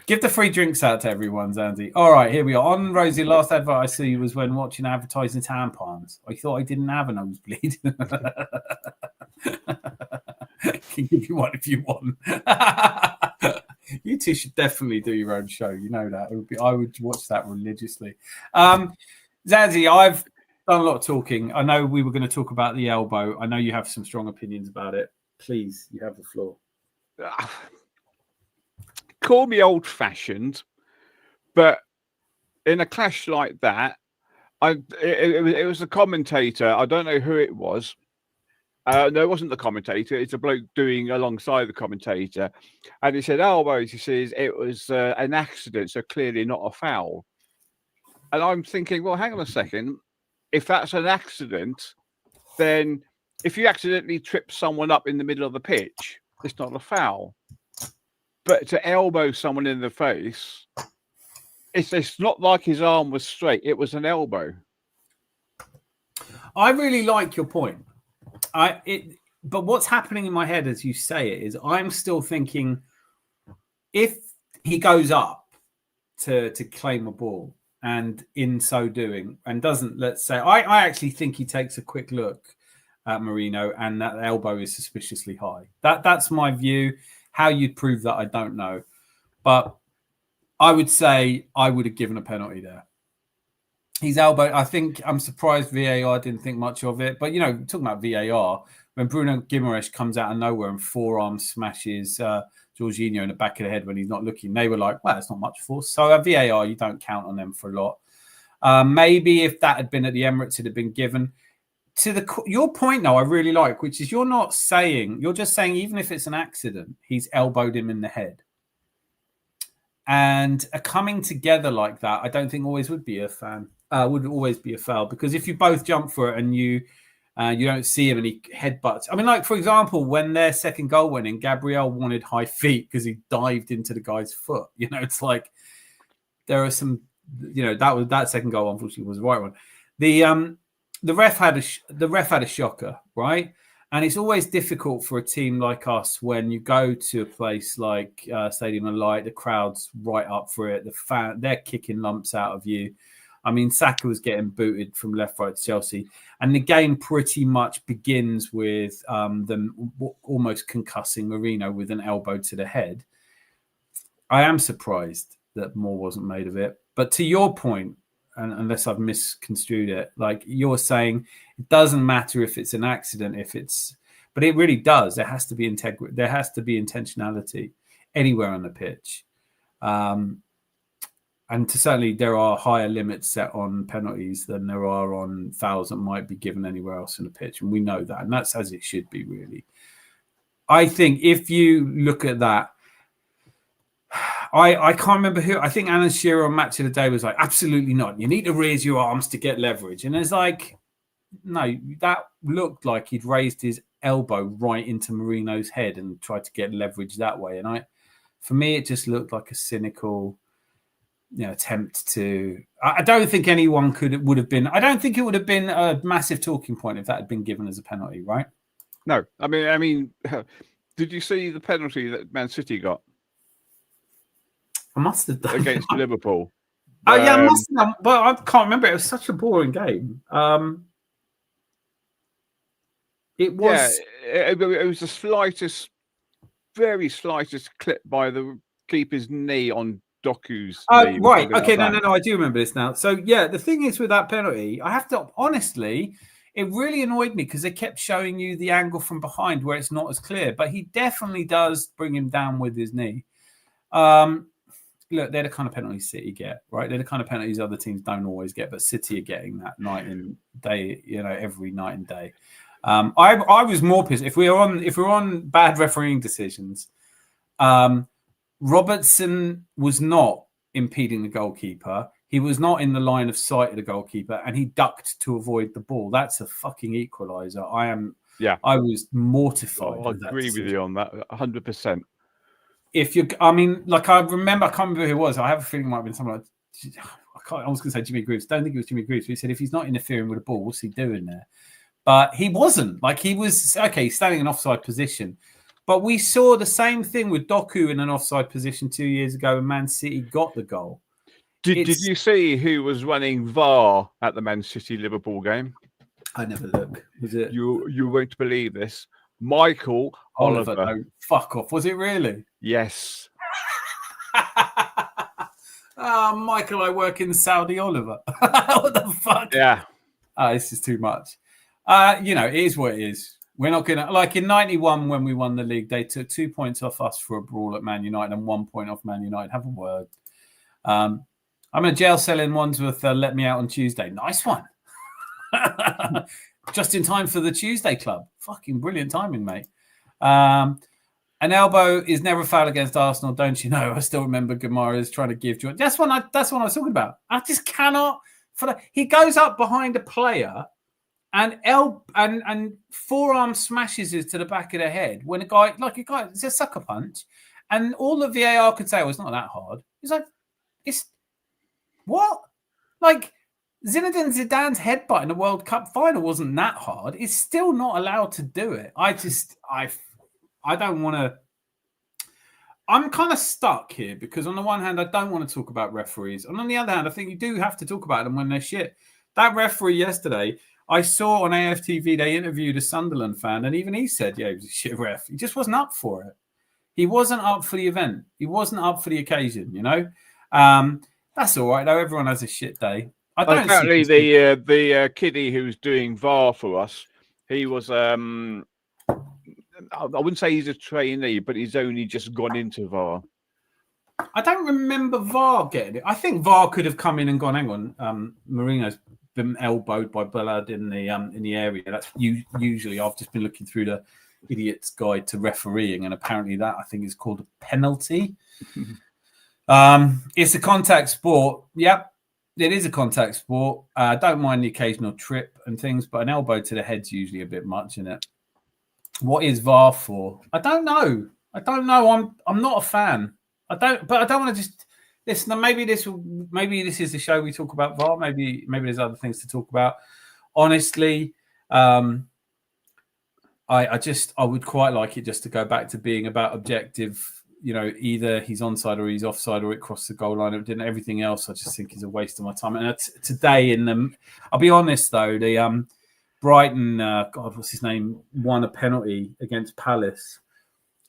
Speaker 3: give the free drinks out to everyone, Zandy. All right, here we are. On Rosie, last advert I see was when watching advertising tampons. I thought I didn't have a nosebleed. Can give you one if you want. You two should definitely do your own show. You know that. I would watch that religiously. Zandy, I've done a lot of talking. I know we were going to talk about the elbow. I know you have some strong opinions about it. Please, you have the floor.
Speaker 4: Call me old-fashioned, but in a clash like that, it was the commentator. I don't know who it was. No, it wasn't the commentator. It's a bloke doing alongside the commentator. And he said, he says, it was an accident, so clearly not a foul. And I'm thinking, well, hang on a second. If that's an accident, then if you accidentally trip someone up in the middle of the pitch, it's not a foul. But to elbow someone in the face, it's not like his arm was straight. It was an elbow.
Speaker 3: I really like your point. But what's happening in my head as you say it is I'm still thinking if he goes up to claim a ball and in so doing and doesn't, let's say, I actually think he takes a quick look at Marino and that elbow is suspiciously high. That's my view. How you'd prove that, I don't know. But I would say I would have given a penalty there. He's elbowed. I think I'm surprised VAR didn't think much of it. But, talking about VAR, when Bruno Guimaraes comes out of nowhere and forearm smashes Jorginho in the back of the head when he's not looking, they were like, well, it's not much force. So at VAR, you don't count on them for a lot. Maybe if that had been at the Emirates, it had been given. Your point, though, I really like, which is you're just saying even if it's an accident, he's elbowed him in the head. And a coming together like that, I don't think always would be a fan. Would always be a foul, because if you both jump for it and you don't see him and he headbutts. I mean, like, for example, when their second goal went in, Gabriel wanted high feet because he dived into the guy's foot. It's like there are some, that second goal, unfortunately, was the right one. The ref had a shocker, right? And it's always difficult for a team like us when you go to a place like Stadium of Light, the crowd's right up for it. They're kicking lumps out of you. I mean, Saka was getting booted from left, right to Chelsea. And the game pretty much begins with them almost concussing Marino with an elbow to the head. I am surprised that more wasn't made of it. But to your point, and unless I've misconstrued it, like you're saying, it doesn't matter if it's an accident, but it really does. There has to be There has to be intentionality anywhere on the pitch. And certainly there are higher limits set on penalties than there are on fouls that might be given anywhere else in the pitch. And we know that. And that's as it should be, really. I think if you look at that, I can't remember who. I think Alan Shearer on Match of the Day was like, absolutely not. You need to raise your arms to get leverage. And it's like, no, that looked like he'd raised his elbow right into Marino's head and tried to get leverage that way. And for me, it just looked like a cynical attempt to. I don't think anyone would have been. I don't think it would have been a massive talking point if that had been given as a penalty, right?
Speaker 4: No, I mean, did you see the penalty that Man City got?
Speaker 3: I must have done
Speaker 4: against Liverpool.
Speaker 3: Oh yeah, I must have done, but I can't remember. It was such a boring game. It was.
Speaker 4: Yeah, it was the very slightest clip by the keeper's knee on Doku's knee.
Speaker 3: Right. Okay. No. I do remember this now. So yeah, the thing is with that penalty, I have to honestly, it really annoyed me because they kept showing you the angle from behind where it's not as clear. But he definitely does bring him down with his knee. Look, they're the kind of penalties City get, right? They're the kind of penalties other teams don't always get, but City are getting that night and day, every night and day. I was more pissed if we're on bad refereeing decisions. Robertson was not impeding the goalkeeper. He was not in the line of sight of the goalkeeper, and he ducked to avoid the ball. That's a fucking equaliser. I was mortified.
Speaker 4: I agree with you on that, 100%.
Speaker 3: I can't remember who it was. I have a feeling it might have been someone like, I was going to say Jimmy Greaves. Don't think it was Jimmy Greaves. But he said, if he's not interfering with the ball, what's he doing there? But he wasn't. He was, standing in offside position. But we saw the same thing with Doku in an offside position 2 years ago, and Man City got the goal.
Speaker 4: Did you see who was running VAR at the Man City-Liverpool game?
Speaker 3: I never look. Was it?
Speaker 4: You won't believe this. Michael Oliver.
Speaker 3: No, fuck off. Was it really?
Speaker 4: Yes.
Speaker 3: Michael, I work in Saudi Oliver. What the fuck?
Speaker 4: Yeah.
Speaker 3: This is too much. It is what it is. We're not going to... in 91 when we won the league, they took 2 points off us for a brawl at Man United and 1 point off Man United. Have a word. I'm in a jail cell in Wandsworth. Let me out on Tuesday. Nice one. Just in time for the Tuesday club. Fucking brilliant timing, mate. An elbow is never a foul against Arsenal, don't you know? I still remember Gamara's trying to give Jordan. That's what I was talking about. I just cannot. He goes up behind a player and forearm smashes it to the back of the head when a guy, it's a sucker punch, and all the VAR could say, it's not that hard. He's like, it's what? Zinedine Zidane's headbutt in the World Cup final wasn't that hard. It's still not allowed to do it. I don't want to. I'm kind of stuck here because on the one hand, I don't want to talk about referees. And on the other hand, I think you do have to talk about them when they're shit. That referee yesterday, I saw on AFTV, they interviewed a Sunderland fan, and even he said, he was a shit ref. He just wasn't up for it. He wasn't up for the event. He wasn't up for the occasion, That's all right, though. Everyone has a shit day.
Speaker 4: Apparently, the kiddie who's doing VAR for us, he was, I wouldn't say he's a trainee, but he's only just gone into VAR.
Speaker 3: I don't remember VAR getting it. I think VAR could have come in and gone, hang on, Mourinho's been elbowed by blood in the area. That's usually, I've just been looking through the Idiot's Guide to Refereeing, and apparently that, I think, is called a penalty. It's a contact sport. Yep. It is a contact sport. I don't mind the occasional trip and things, but an elbow to the head's usually a bit much, isn't it? What is VAR for? I don't know. I'm not a fan. I don't want to just listen. Maybe this is the show we talk about VAR. Maybe there's other things to talk about. Honestly, I would quite like it just to go back to being about objective. Either he's onside or he's offside or it crossed the goal line. Everything else, I just think is a waste of my time. And today, I'll be honest though, the Brighton, what's his name, won a penalty against Palace,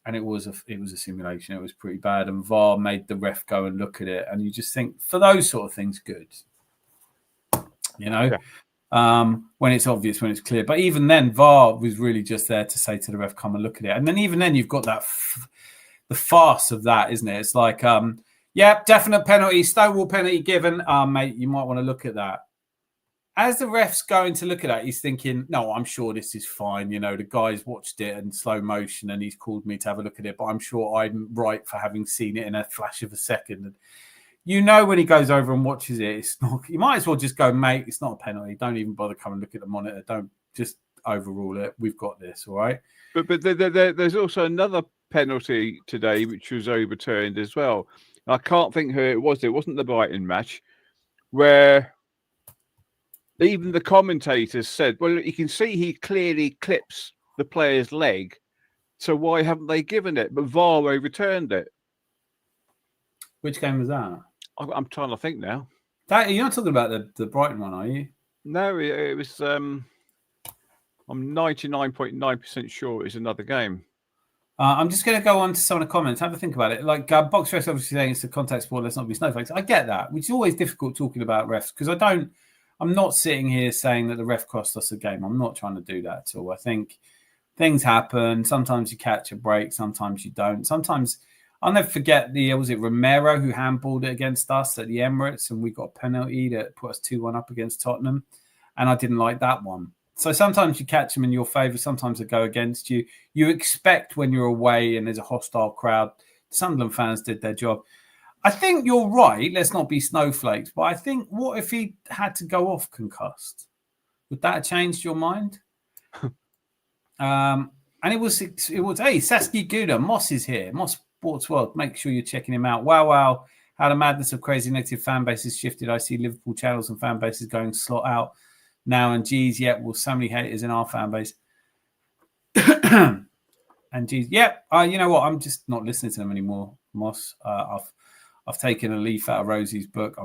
Speaker 3: and it was a simulation. It was pretty bad, and VAR made the ref go and look at it. And you just think, for those sort of things, good, when it's obvious, when it's clear. But even then, VAR was really just there to say to the ref, come and look at it. And then even then, you've got that. The farce of that, isn't it? It's like, definite penalty, Stonewall penalty given. Mate, you might want to look at that. As the ref's going to look at that, he's thinking, no, I'm sure this is fine. The guy's watched it in slow motion and he's called me to have a look at it, but I'm sure I'm right for having seen it in a flash of a second. And when he goes over and watches it, it's not. You might as well just go, mate, it's not a penalty. Don't even bother coming and look at the monitor. Don't just overrule it. We've got this, all right?
Speaker 4: But there's also another penalty today which was overturned as well. I can't think who it was. It wasn't the Brighton match, where even the commentators said, well, you can see he clearly clips the player's leg, so why haven't they given it? But VAR overturned it.
Speaker 3: Which game was that?
Speaker 4: I'm trying to think now.
Speaker 3: You're not talking about the Brighton one, are you?
Speaker 4: No, it was I'm 99.9% sure it was another game.
Speaker 3: I'm just going to go on to some of the comments. Have a think about it. Box refs obviously saying it's a contact sport. Let's not be snowflakes. I get that, which is always difficult talking about refs because I don't I'm not sitting here saying that the ref cost us a game. I'm not trying to do that at all. I think things happen. Sometimes you catch a break. Sometimes you don't. Sometimes I'll never forget was it Romero who handballed it against us at the Emirates, and we got a penalty that put us 2-1 up against Tottenham, and I didn't like that one. So sometimes you catch them in your favour. Sometimes they go against you. You expect when you're away and there's a hostile crowd. Sunderland fans did their job. I think you're right. Let's not be snowflakes. But I think, what if he had to go off concussed? Would that have changed your mind? And it was hey, Saskia Gouda, Moss is here. Moss Sports World. Make sure you're checking him out. Wow. How the madness of crazy negative fan bases shifted. I see Liverpool channels and fan bases going slot out now. And geez, yeah, well, so many haters in our fan base. And geez, yeah, you know what? I'm just not listening to them anymore, Moss. I've taken a leaf out of Rosie's book. I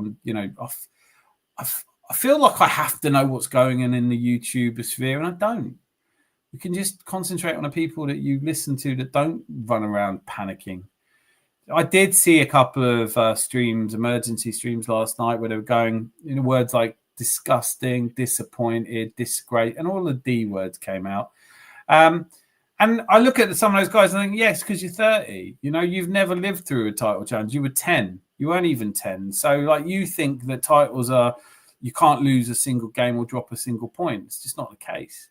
Speaker 3: feel like I have to know what's going on in the YouTube sphere, and I don't. You can just concentrate on the people that you listen to that don't run around panicking. I did see a couple of emergency streams last night, where they were going, words like disgusting, disappointed, disgrace, and all the D words came out. And I look at some of those guys and think, yes, because you're 30. You've never lived through a title challenge. You were 10. You weren't even 10. So, you think that titles you can't lose a single game or drop a single point. It's just not the case.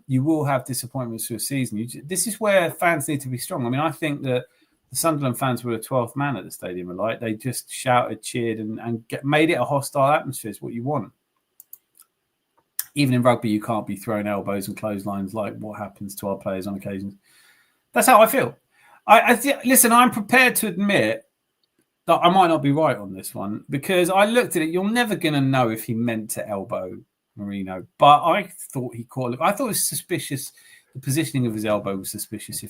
Speaker 3: You will have disappointments through a season. This is where fans need to be strong. I mean, I think that the Sunderland fans were the 12th man at the stadium. They just shouted, cheered, and made it a hostile atmosphere. It's what you want. Even in rugby, you can't be throwing elbows and clotheslines like what happens to our players on occasions. That's how I feel. Listen, I'm prepared to admit that I might not be right on this one, because I looked at it. You're never going to know if he meant to elbow Marino, but I thought he caught it. I thought it was suspicious. The positioning of his elbow was suspicious.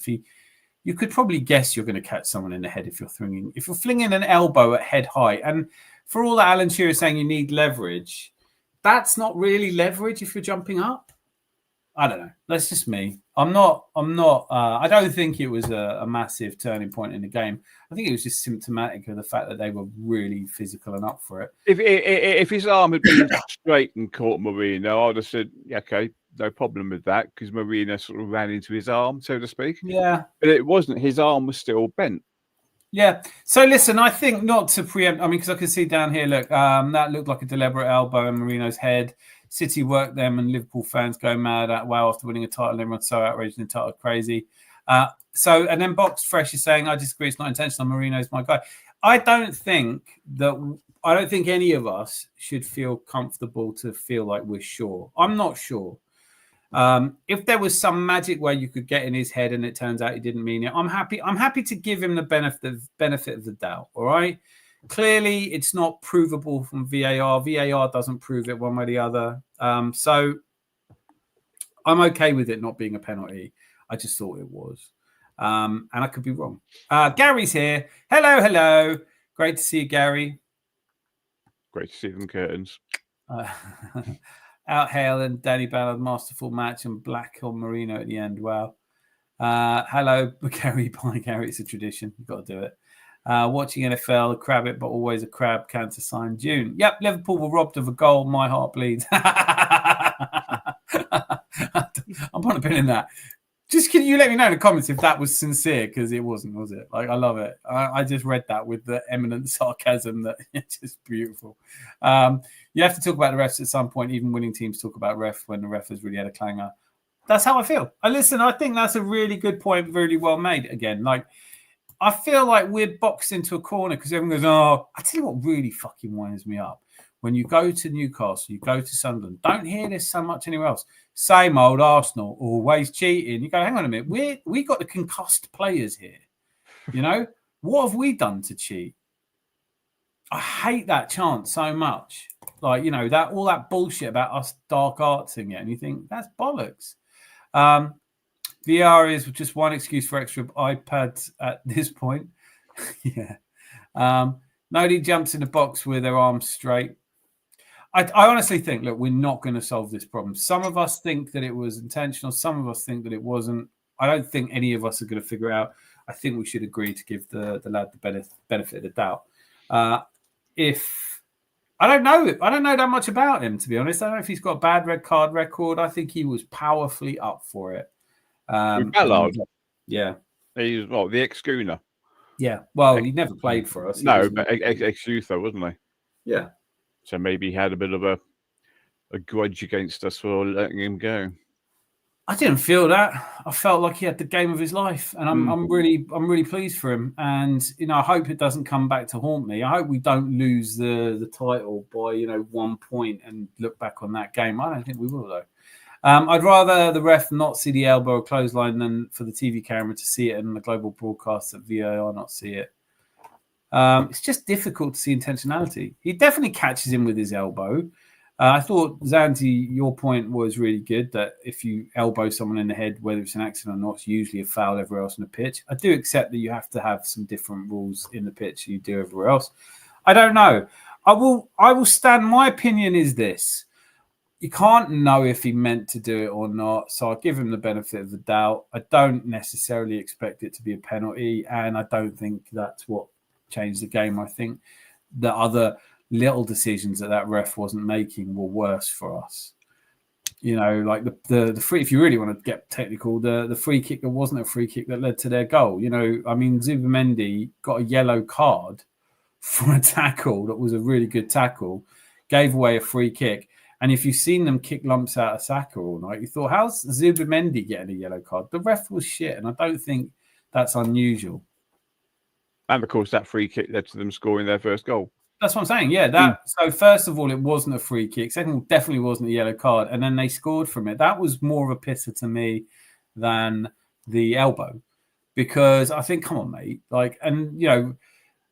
Speaker 3: You could probably guess you're going to catch someone in the head if you're flinging an elbow at head height. And for all that Alan Shearer is saying you need leverage, that's not really leverage if you're jumping up. I don't know. That's just me. I don't think it was a massive turning point in the game. I think it was just symptomatic of the fact that they were really physical and up for it.
Speaker 4: If his arm had been straight and caught Marino, I'd have said, yeah, okay, no problem with that, because Marino sort of ran into his arm, so to speak.
Speaker 3: Yeah.
Speaker 4: But it wasn't. His arm was still bent.
Speaker 3: Yeah. So listen, I think, not to preempt, because I can see down here, look, that looked like a deliberate elbow in Marino's head. City worked them, and Liverpool fans go mad at after winning a title. Everyone's so outraged and entitled crazy. And then Box Fresh is saying, I disagree, it's not intentional. Marino's my guy. I don't think any of us should feel comfortable to feel like we're sure. I'm not sure. If there was some magic way you could get in his head and it turns out he didn't mean it, I'm happy to give him the benefit of the doubt. All right. Clearly, it's not provable from VAR. VAR doesn't prove it one way or the other. So I'm okay with it not being a penalty. I just thought it was. And I could be wrong. Gary's here. Hello. Great to see you, Gary.
Speaker 4: Great to see them curtains.
Speaker 3: Out Hale and Danny Ballard, masterful match, and Black on Marino at the end. Wow. Hello, Gary. Bye, Gary. It's a tradition. You've got to do it. Watching NFL, a crab it, but always a crab cancer sign. June. Yep, Liverpool were robbed of a goal. My heart bleeds. I'm putting a pin in that. Just can you let me know in the comments if that was sincere? Because it wasn't, was it? I love it. I just read that with the eminent sarcasm that it's just beautiful. You have to talk about the refs at some point. Even winning teams talk about ref when the ref has really had a clanger. That's how I feel. I think that's a really good point, really well made. Again, I feel like we're boxed into a corner because everyone goes, oh, I tell you what really fucking winds me up. When you go to Newcastle, you go to Sunderland, don't hear this so much anywhere else. Same old Arsenal, always cheating. You go, hang on a minute, we got the concussed players here. What have we done to cheat? I hate that chant so much. That all that bullshit about us dark artsing it. And you think, that's bollocks. VR is just one excuse for extra iPads at this point. Yeah. Nobody jumps in the box with their arms straight. I honestly think, look, we're not going to solve this problem. Some of us think that it was intentional. Some of us think that it wasn't. I don't think any of us are going to figure it out. I think we should agree to give the lad the benefit of the doubt. If I don't know. I don't know that much about him, to be honest. I don't know if he's got a bad red card record. I think he was powerfully up for it.
Speaker 4: Ballard?
Speaker 3: Yeah.
Speaker 4: He's the ex-Schooner.
Speaker 3: Yeah. Well, he never played for us.
Speaker 4: No, but ex-Luther, wasn't he?
Speaker 3: Yeah.
Speaker 4: So maybe he had a bit of a grudge against us for letting him go.
Speaker 3: I didn't feel that. I felt like he had the game of his life, and I'm really pleased for him. And I hope it doesn't come back to haunt me. I hope we don't lose the title by 1 point and look back on that game. I don't think we will though. I'd rather the ref not see the elbow or clothesline than for the TV camera to see it and the global broadcast at VAR not see it. It's just difficult to see intentionality. He definitely catches him with his elbow. I thought, Zanti, your point was really good, that if you elbow someone in the head, whether it's an accident or not, it's usually a foul everywhere else on the pitch. I do accept that you have to have some different rules in the pitch than you do everywhere else. I don't know. I will stand. My opinion is this. You can't know if he meant to do it or not, so I'll give him the benefit of the doubt. I don't necessarily expect it to be a penalty, and I don't think that's what changed the game. I think the other little decisions that ref wasn't making were worse for us. Like the free, if you really want to get technical, the free kick that wasn't a free kick that led to their goal. I mean, Zubamendi got a yellow card for a tackle that was a really good tackle, gave away a free kick. And if you've seen them kick lumps out of Saka all night, you thought, how's Zubamendi getting a yellow card? The ref was shit, and I don't think that's unusual.
Speaker 4: And of course, that free kick led to them scoring their first goal.
Speaker 3: That's what I'm saying. Yeah, So first of all, it wasn't a free kick. Second of all, definitely wasn't a yellow card. And then they scored from it. That was more of a pisser to me than the elbow, because I think, come on, mate.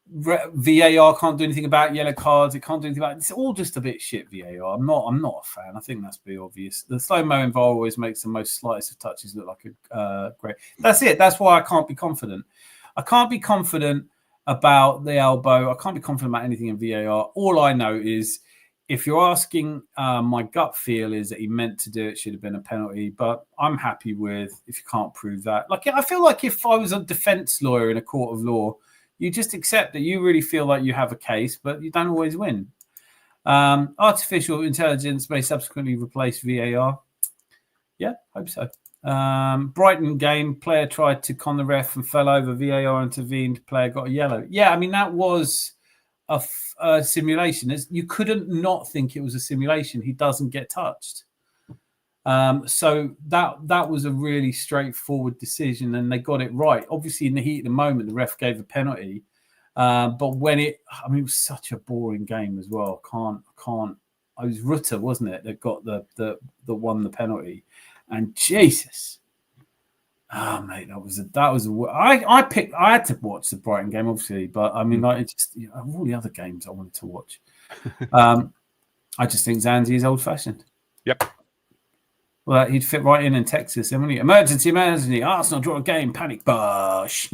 Speaker 3: VAR can't do anything about yellow cards. It can't do anything about it. It's all just a bit shit, VAR. I'm not a fan. I think that's pretty obvious. The slow-mo in VAR always makes the most slightest of touches look like a great. That's it. That's why I can't be confident. I can't be confident about the elbow. I can't be confident about anything in VAR. All I know is, if you're asking, my gut feel is that he meant to do it, should have been a penalty. But I'm happy with if you can't prove that. I feel like if I was a defense lawyer in a court of law, you just accept that you really feel like you have a case, but you don't always win. Artificial intelligence may subsequently replace VAR. Yeah, hope so. Brighton game, player tried to con the ref and fell over. VAR intervened, player got a yellow. Yeah, I mean, that was a simulation. You couldn't not think it was a simulation. He doesn't get touched. So that was a really straightforward decision, and they got it right. Obviously, in the heat of the moment, the ref gave a penalty. But when it was such a boring game as well. It was Rutter, wasn't it, that got the won the penalty? And Jesus, mate, I had to watch the Brighton game, obviously, but I mean, all the other games I wanted to watch. I just think Zanzi is old-fashioned.
Speaker 4: Yep.
Speaker 3: Well, he'd fit right in Texas, wouldn't he? Emergency! Arsenal draw a game. Panic bosh.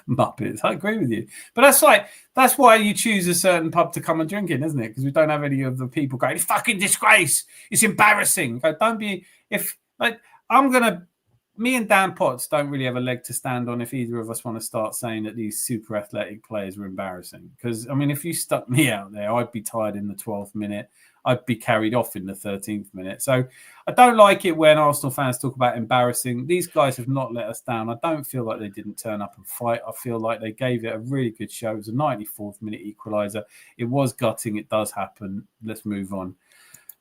Speaker 3: Muppets. I agree with you, but that's why you choose a certain pub to come and drink in, isn't it? Because we don't have any of the people going, "It's fucking disgrace. It's embarrassing." Don't be. Me and Dan Potts don't really have a leg to stand on if either of us want to start saying that these super athletic players were embarrassing. Because I mean, if you stuck me out there, I'd be tired in the 12th minute. I'd be carried off in the 13th minute. So I don't like it when Arsenal fans talk about embarrassing. These guys have not let us down. I don't feel like they didn't turn up and fight. I feel like they gave it a really good show. It was a 94th minute equaliser. It was gutting. It does happen. Let's move on.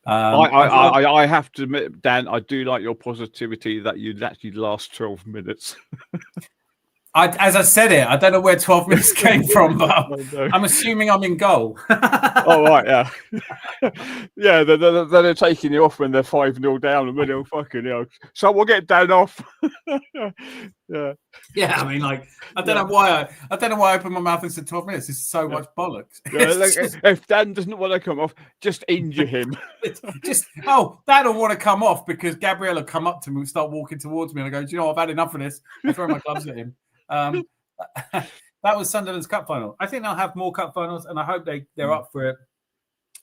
Speaker 4: I have to admit, Dan, I do like your positivity that you'd actually last 12 minutes.
Speaker 3: As I said it, I don't know where 12 minutes came from, but I'm assuming I'm in goal.
Speaker 4: Oh, right, yeah. Yeah, they're taking you off when they're 5-0 down the middle. Fucking hell. So we'll get Dan off. Yeah.
Speaker 3: Yeah, I mean, I don't know why I opened my mouth and said 12 minutes. This is so much bollocks.
Speaker 4: Yeah, if Dan doesn't want to come off, just injure him.
Speaker 3: Dan will want to come off because Gabriel will come up to me and start walking towards me and I go, do you know, I've had enough of this. I throw my gloves at him. That was Sunderland's cup final. I think they'll have more cup finals, and I hope they're up for it.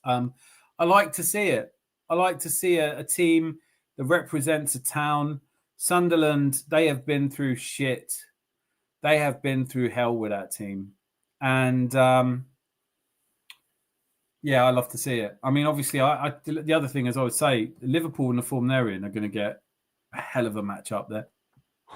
Speaker 3: I like to see it. I like to see a team that represents a town. Sunderland, they have been through shit. They have been through hell with that team, and Yeah, I love to see it. I mean, obviously, the other thing is I would say Liverpool and the form they're in are going to get a hell of a match up there.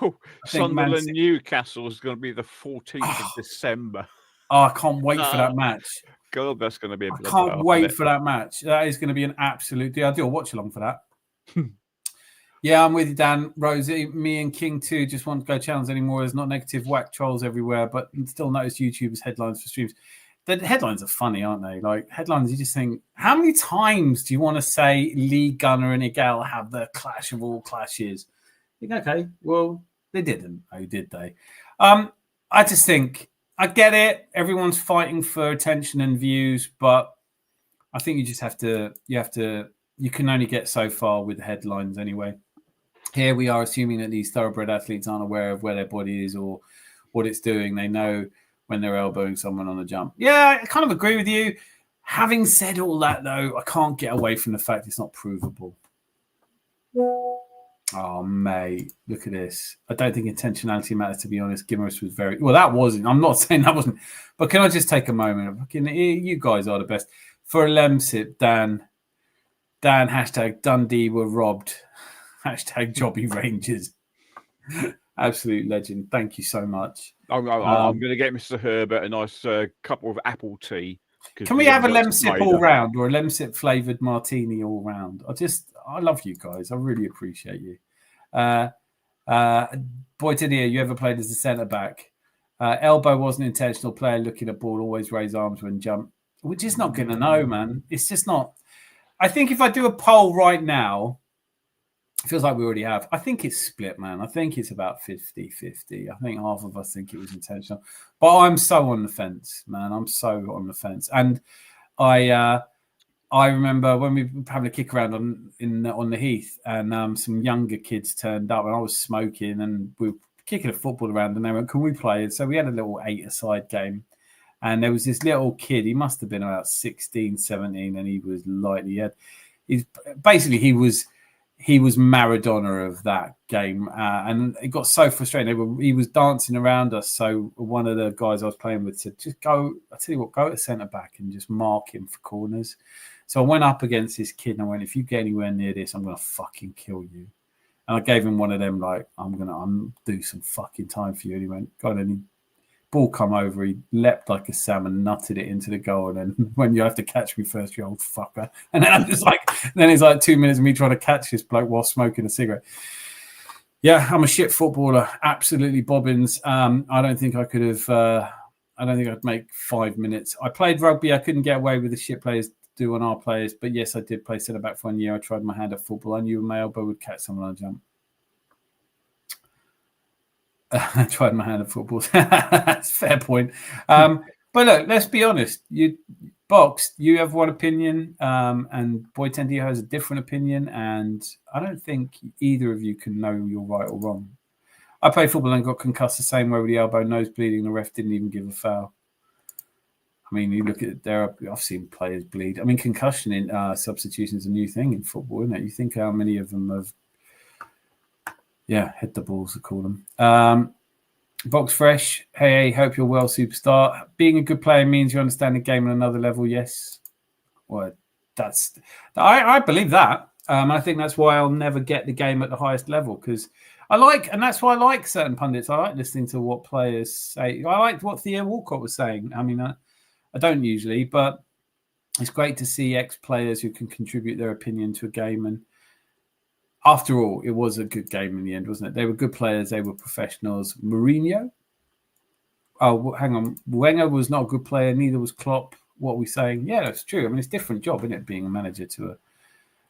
Speaker 4: Oh,
Speaker 3: I think Man
Speaker 4: Sunderland
Speaker 3: City-
Speaker 4: Newcastle is going to be the 14th of December.
Speaker 3: Oh, I can't wait for that match.
Speaker 4: God, that's going to be a
Speaker 3: I
Speaker 4: bloodbath,
Speaker 3: can't
Speaker 4: isn't
Speaker 3: wait
Speaker 4: it?
Speaker 3: for that match. That is going to be an absolute deal. I'll do a watch along for that. Yeah, I'm with you, Dan. Rosie, me and King too just want to go channels anymore. There's not negative whack trolls everywhere, but still notice YouTube's headlines for streams. The headlines are funny, aren't they? Like headlines, you just think, how many times do you want to say Lee Gunner and Igal have the clash of all clashes? You think, okay, well, they didn't. Oh, did they? I just think I get it. Everyone's fighting for attention and views, but I think you just have to. You can only get so far with headlines anyway. Here we are assuming that these thoroughbred athletes aren't aware of where their body is or what it's doing. They know when they're elbowing someone on the jump. Yeah, I kind of agree with you. Having said all that, though, I can't get away from the fact it's not provable. Oh, mate, look at this. I don't think intentionality matters, to be honest. Gimmeris was very... Well, that wasn't. I'm not saying that wasn't. But can I just take a moment? You guys are the best. For a Lemsip, Dan, hashtag Dundee were robbed. Hashtag Jobby Rangers. Absolute legend. Thank you so much.
Speaker 4: I'm going to get Mr. Herbert a nice couple of apple tea.
Speaker 3: Can we have a Lemsip all round or a Lemsip flavoured martini all round? I love you guys. I really appreciate you. Boytania, you ever played as a centre back? Elbow wasn't intentional. Player looking at ball, always raise arms when jump. We're just not going to know, man. It's just not. I think if I do a poll right now, it feels like we already have. I think it's split, man. I think it's about 50-50. I think half of us think it was intentional. But I'm so on the fence, man. I'm so on the fence. And I remember when we were having a kick around on the heath and some younger kids turned up and I was smoking and we were kicking a football around and they went, can we play? And so we had a little 8-a-side game. And there was this little kid. He must have been about 16, 17 and he was lightly... He was Maradona of that game, and it got so frustrating. He was dancing around us. So one of the guys I was playing with said, "Just go. I tell you what, go to centre back and just mark him for corners." So I went up against this kid and I went, "If you get anywhere near this, I'm gonna fucking kill you." And I gave him one of them, like, I'm do some fucking time for you. And he went, "God," and he ball come over, he leapt like a salmon, nutted it into the goal, and then when you have to catch me first, you old fucker. And then I'm just like, then it's like 2 minutes of me trying to catch this bloke while smoking a cigarette. Yeah, I'm a shit footballer, absolutely bobbins. I don't think I could have. I don't think I'd make 5 minutes. I played rugby. I couldn't get away with the shit players do on our players, but yes, I did play centre back for 1 year. I tried my hand at football. I knew my elbow would catch someone on a jump. I tried my hand at football. That's a fair point. But look, let's be honest. You have one opinion, and Boytendio has a different opinion, and I don't think either of you can know you're right or wrong. I played football and got concussed the same way with the elbow, nose bleeding. The ref didn't even give a foul. I mean, you look at it there. I've seen players bleed. I mean, concussion in substitution is a new thing in football, isn't it? You think how many of them have... Yeah, hit the balls, they call them. Box Fresh, hey, hope you're well, superstar. Being a good player means you understand the game on another level, yes. Well, I believe that. I think that's why I'll never get the game at the highest level, because and that's why I like certain pundits. I like listening to what players say. I liked what Theo Walcott was saying. I mean, I don't usually, but it's great to see ex-players who can contribute their opinion to a game. And after all, it was a good game in the end, wasn't it? They were good players. They were professionals. Mourinho? Oh, hang on. Wenger was not a good player. Neither was Klopp. What are we saying? Yeah, that's true. I mean, it's a different job, isn't it, being a manager to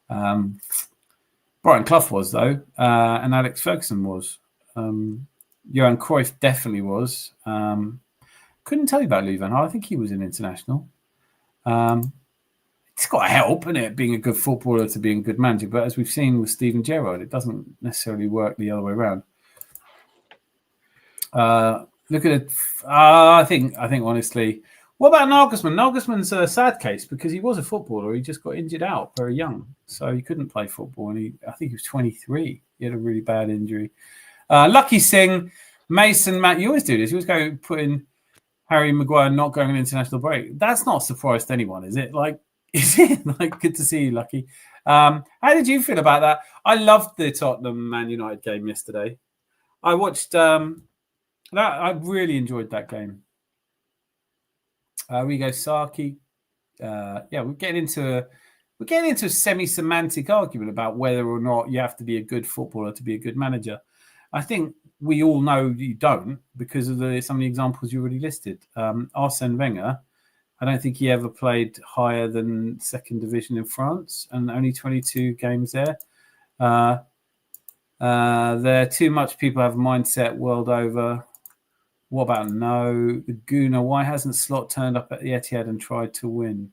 Speaker 3: a... Brian Clough was, though, and Alex Ferguson was. Johan Cruyff definitely was. Couldn't tell you about Louis van Gaal. I think he was an international. It's got to help, isn't it, being a good footballer to being a good manager. But as we've seen with Steven Gerrard, it doesn't necessarily work the other way around. Look at it. I think honestly, what about Nagelsmann? Nagelsmann's a sad case because he was a footballer. He just got injured out very young, so he couldn't play football. And I think he was 23. He had a really bad injury. Lucky Singh, Mason, Matt. You always do this. You always go put in Harry Maguire not going on international break. That's not a surprise to anyone, is it? Like, is it? Like, good to see you, Lucky. How did you feel about that? I loved the Tottenham Man United game yesterday. I watched that. I really enjoyed that game. Rigo Saki. We're getting into a semi-semantic argument about whether or not you have to be a good footballer to be a good manager. I think we all know you don't because of some of the examples you already listed. Arsene Wenger, I don't think he ever played higher than second division in France and only 22 games there. There too much people have a mindset world over. What about no? Guna, why hasn't Slot turned up at the Etihad and tried to win?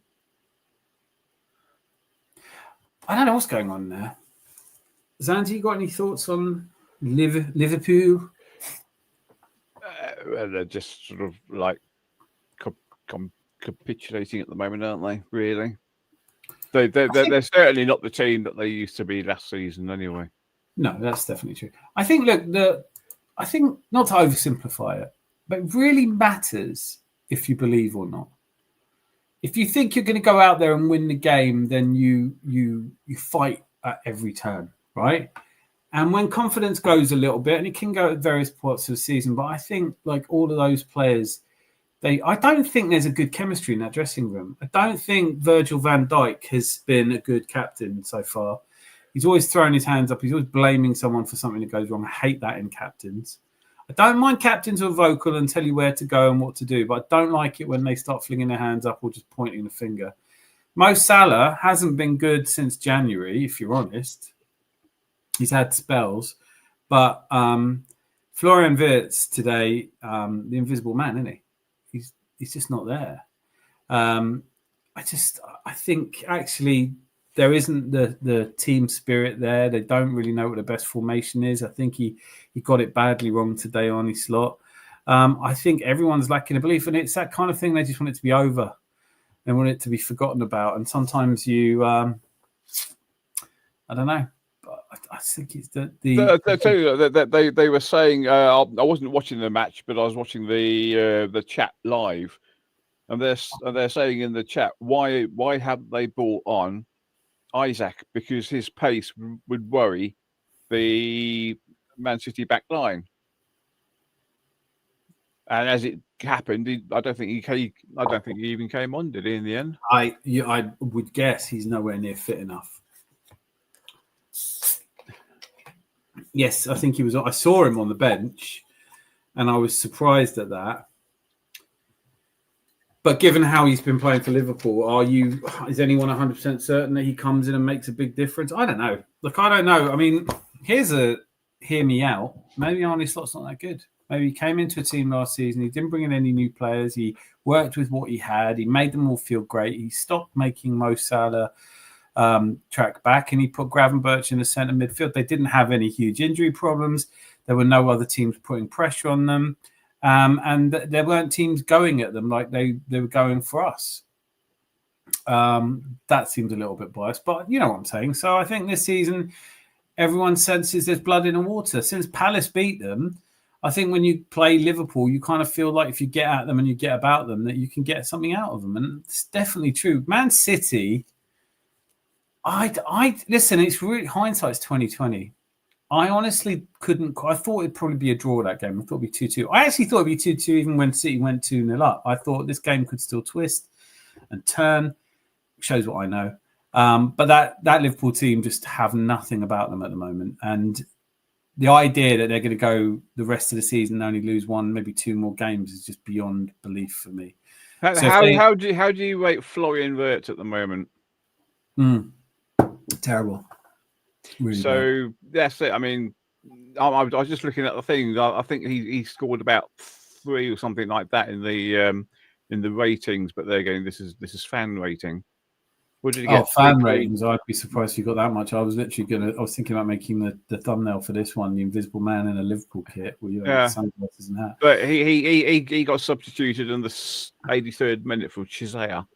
Speaker 3: I don't know what's going on there. Zandy, you got any thoughts on Liverpool?
Speaker 4: They're just sort of like capitulating at the moment, aren't they? Really? They're certainly not the team that they used to be last season, anyway.
Speaker 3: No, that's definitely true. I think, look, I think not to oversimplify it, but it really matters if you believe or not. If you think you're going to go out there and win the game, then you fight at every turn, right? And when confidence goes a little bit, and it can go at various parts of the season, but I think like all of those players, I don't think there's a good chemistry in that dressing room. I don't think Virgil van Dijk has been a good captain so far. He's always throwing his hands up. He's always blaming someone for something that goes wrong. I hate that in captains. I don't mind captains who are vocal and tell you where to go and what to do, but I don't like it when they start flinging their hands up or just pointing the finger. Mo Salah hasn't been good since January, if you're honest. He's had spells. But Florian Wirtz today, the invisible man, isn't he? He's just not there. I think actually there isn't the team spirit there. They don't really know what the best formation is. I think he got it badly wrong today on his slot. I think everyone's lacking a belief, and it's that kind of thing. They just want it to be over. They want it to be forgotten about. And sometimes you, I don't know. But I think it's
Speaker 4: they were saying. I wasn't watching the match, but I was watching the chat live, and they're saying in the chat why haven't they brought on Isaac, because his pace would worry the Man City back line. And as it happened, I don't think he even came on, did he? In the end,
Speaker 3: I would guess he's nowhere near fit enough. Yes, I think he was. I saw him on the bench, and I was surprised at that. But given how he's been playing for Liverpool, is anyone 100% certain that he comes in and makes a big difference? I don't know. Look, I don't know. I mean, hear me out. Maybe Arne Slot's not that good. Maybe he came into a team last season. He didn't bring in any new players. He worked with what he had. He made them all feel great. He stopped making Mo Salah track back, and he put Gravenberch in the centre midfield. They didn't have any huge injury problems. There were no other teams putting pressure on them. And there weren't teams going at them like they were going for us. That seemed a little bit biased, but you know what I'm saying. So I think this season, everyone senses there's blood in the water. Since Palace beat them, I think when you play Liverpool, you kind of feel like if you get at them and you get about them, that you can get something out of them. And it's definitely true. Man City, I listen, it's really hindsight's 2020. I honestly couldn't. I thought it'd probably be a draw that game. I thought it'd be 2-2. I actually thought it'd be 2-2 even when City went 2-0 up. I thought this game could still twist and turn. Shows what I know. But that Liverpool team just have nothing about them at the moment. And the idea that they're going to go the rest of the season and only lose one, maybe two more games is just beyond belief for me.
Speaker 4: How do you rate Florian Wirtz at the moment?
Speaker 3: Terrible. Really
Speaker 4: so bad. That's it. I mean, I was just looking at the things. I think he scored about 3 or something like that in the ratings. But they're going. This is fan rating. What did he get?
Speaker 3: Fan ratings. I'd be surprised if you got that much. I was literally I was thinking about making the thumbnail for this one, the Invisible Man in a Liverpool kit, with sunglasses and hat.
Speaker 4: But he got substituted in the 83rd minute for Chizia,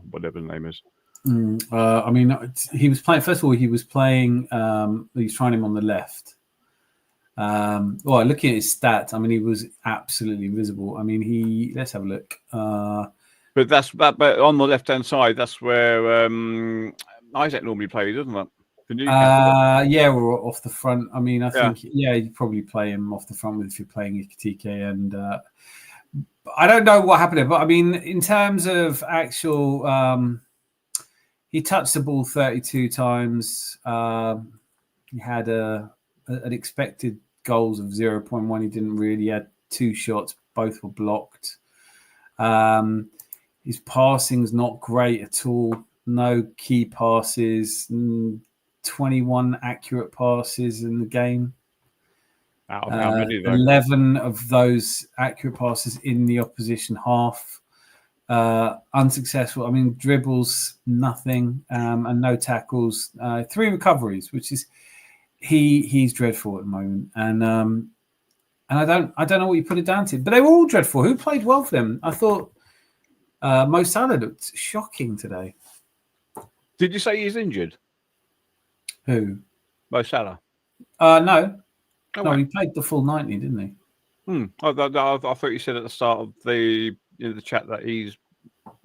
Speaker 4: whatever the name is.
Speaker 3: I mean, he was playing. First of all, he was playing. He was trying him on the left, Well, looking at his stats, I mean, he was absolutely visible. I mean, let's have a look.
Speaker 4: But but on the left hand side, that's where Isaac normally plays, doesn't it? For Newcastle.
Speaker 3: Yeah, we're off the front. I mean, I
Speaker 4: Yeah.
Speaker 3: think, you'd probably play him off the front if you're playing Ikitike. And I don't know what happened there, but I mean, in terms of actual, he touched the ball 32 times. He had an expected goals of 0.1. He didn't really. He had 2 shots, both were blocked. His passing's not great at all. No key passes. 21 accurate passes in the game.
Speaker 4: Out of how many, though?
Speaker 3: 11 of those accurate passes in the opposition half. Unsuccessful. I mean, dribbles, nothing, and no tackles. 3 recoveries, which is he's dreadful at the moment. And I don't know what you put it down to, but they were all dreadful. Who played well for them? I thought Mo Salah looked shocking today.
Speaker 4: Did you say he's injured?
Speaker 3: Who?
Speaker 4: Mo Salah.
Speaker 3: No.
Speaker 4: Oh,
Speaker 3: No, he played the full 90, didn't he?
Speaker 4: I thought you said at the start of the chat that he's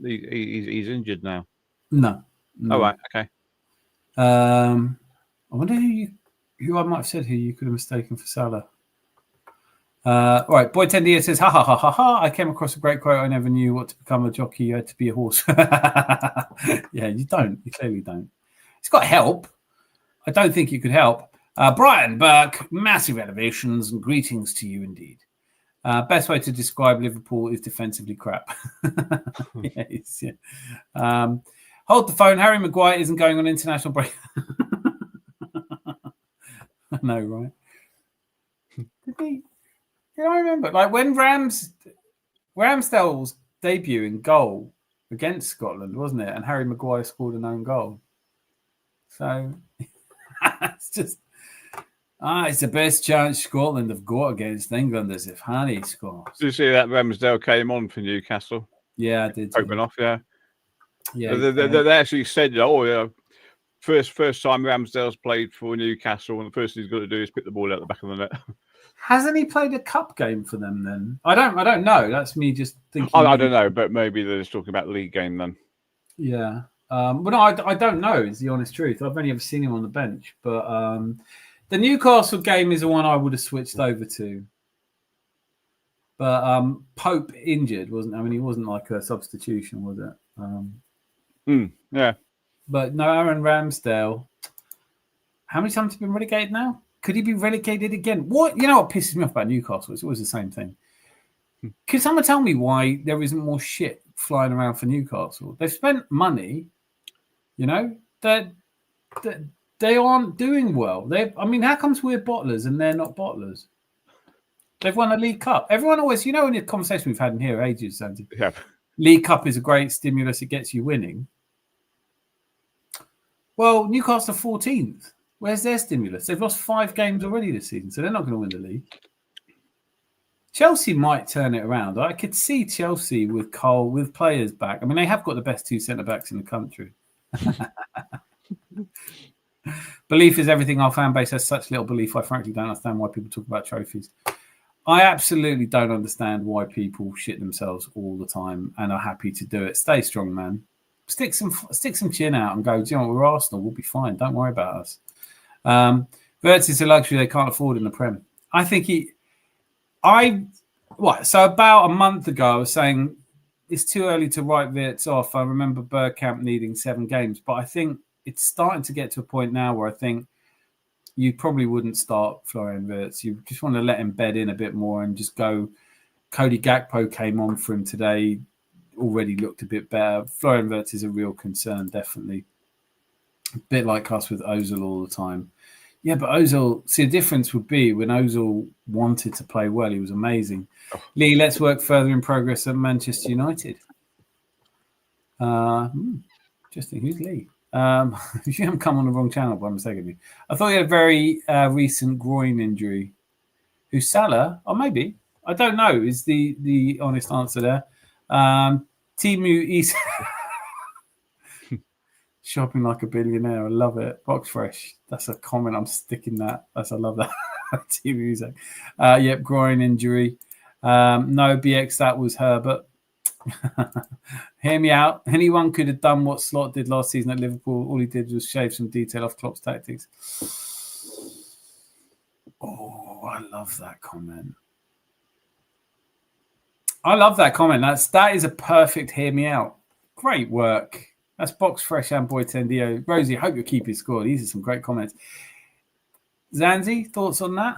Speaker 4: injured now.
Speaker 3: No.
Speaker 4: Oh, right. Okay.
Speaker 3: I wonder who I might have said who you could have mistaken for Salah. All right, Boy Tendia says, ha ha ha ha ha. I came across a great quote. I never knew what to become a jockey. You had to be a horse. Yeah, you don't. You clearly don't. It's got help. I don't think you could help. Brian Burke, massive elevations and greetings to you indeed. Best way to describe Liverpool is defensively crap. Yes, yeah. Hold the phone. Harry Maguire isn't going on international break. I know, right? Did I remember? Like when Ramsdale's debut in goal against Scotland, wasn't it? And Harry Maguire scored an own goal. So it's just it's the best chance Scotland have got against England as if Harry scores.
Speaker 4: Did you see that Ramsdale came on for Newcastle?
Speaker 3: Yeah, I did.
Speaker 4: Open off, yeah.
Speaker 3: Yeah,
Speaker 4: they actually said, "Oh, yeah, first time Ramsdale's played for Newcastle, and the first thing he's got to do is pick the ball out the back of the net."
Speaker 3: Hasn't he played a cup game for them then? I don't know. That's me just thinking.
Speaker 4: I don't know, but maybe they're just talking about the league game then.
Speaker 3: Yeah. Well, no, I don't know is the honest truth. I've only ever seen him on the bench. But the Newcastle game is the one I would have switched over to. But Pope injured, wasn't I mean, he wasn't like a substitution, was it?
Speaker 4: Yeah.
Speaker 3: But no, Aaron Ramsdale. How many times have he been relegated now? Could he be relegated again? What pisses me off about Newcastle? It's always the same thing. Can someone tell me why there isn't more shit flying around for Newcastle? They've spent money, that they aren't doing well. How comes we're bottlers and they're not bottlers? They've won a League Cup. Everyone always, in the conversation we've had in here ages, Sandy.
Speaker 4: Yeah.
Speaker 3: League Cup is a great stimulus. It gets you winning. Well, Newcastle 14th. Where's their stimulus? They've lost 5 games already this season, so they're not going to win the league. Chelsea might turn it around. I could see Chelsea with Cole, with players back. I mean, they have got the best 2 centre-backs in the country. Belief is everything. Our fan base has such little belief. I frankly don't understand why people talk about trophies. I absolutely don't understand why people shit themselves all the time and are happy to do it. Stay strong, man. Stick some chin out and go, do you know what, we're Arsenal. We'll be fine. Don't worry about us. Verts is a luxury they can't afford in the Prem. I think so about a month ago, I was saying it's too early to write Verts off. I remember Bergkamp needing 7 games, but I think it's starting to get to a point now where I think you probably wouldn't start Florian Wirtz. You just want to let him bed in a bit more and just go. Cody Gakpo came on for him today, already looked a bit better. Florian Wirtz is a real concern, definitely. A bit like us with Ozil all the time. Yeah, but Ozil, the difference would be when Ozil wanted to play well, he was amazing. Lee, let's work further in progress at Manchester United. Interesting. Who's Lee? You haven't come on the wrong channel by mistake. I thought he had a very recent groin injury. Who's Salah? Or maybe. I don't know is the honest answer there. Timu East shopping like a billionaire. I love it. Box fresh. That's a comment. I'm sticking that. I love that. Team music. Yep, groin injury. No, BX, that was her, but hear me out. Anyone could have done what Slot did last season at Liverpool. All he did was shave some detail off Klopp's tactics. Oh, I love that comment. That is a perfect hear me out. Great work. That's Box Fresh and Boy Tendio. Rosie, I hope you're keeping score. These are some great comments. Zanzi, thoughts on that?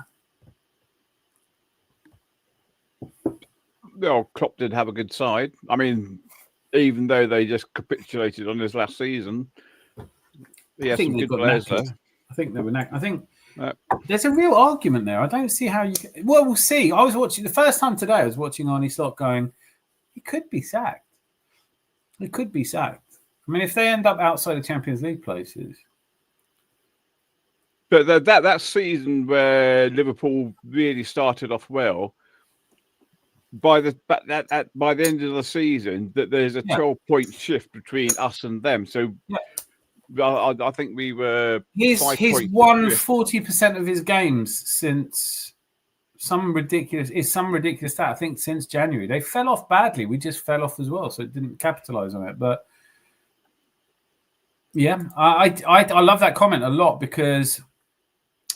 Speaker 4: Well, Klopp did have a good side. I mean, even though they just capitulated on his last season, he has some good players there.
Speaker 3: I think they were knackered. I think there's a real argument there. I don't see how you can... Well, we'll see. I was watching... The first time today, I was watching Arnie Slot going, he could be sacked. He could be sacked. I mean, if they end up outside the Champions League places...
Speaker 4: But that season where Liverpool really started off well, by the end of the season, that there's a 12-point shift between us and them. So I think we were.
Speaker 3: He's won 40% of his games since some ridiculous stat. I think since January they fell off badly. We just fell off as well, so it didn't capitalize on it. But yeah, I love that comment a lot because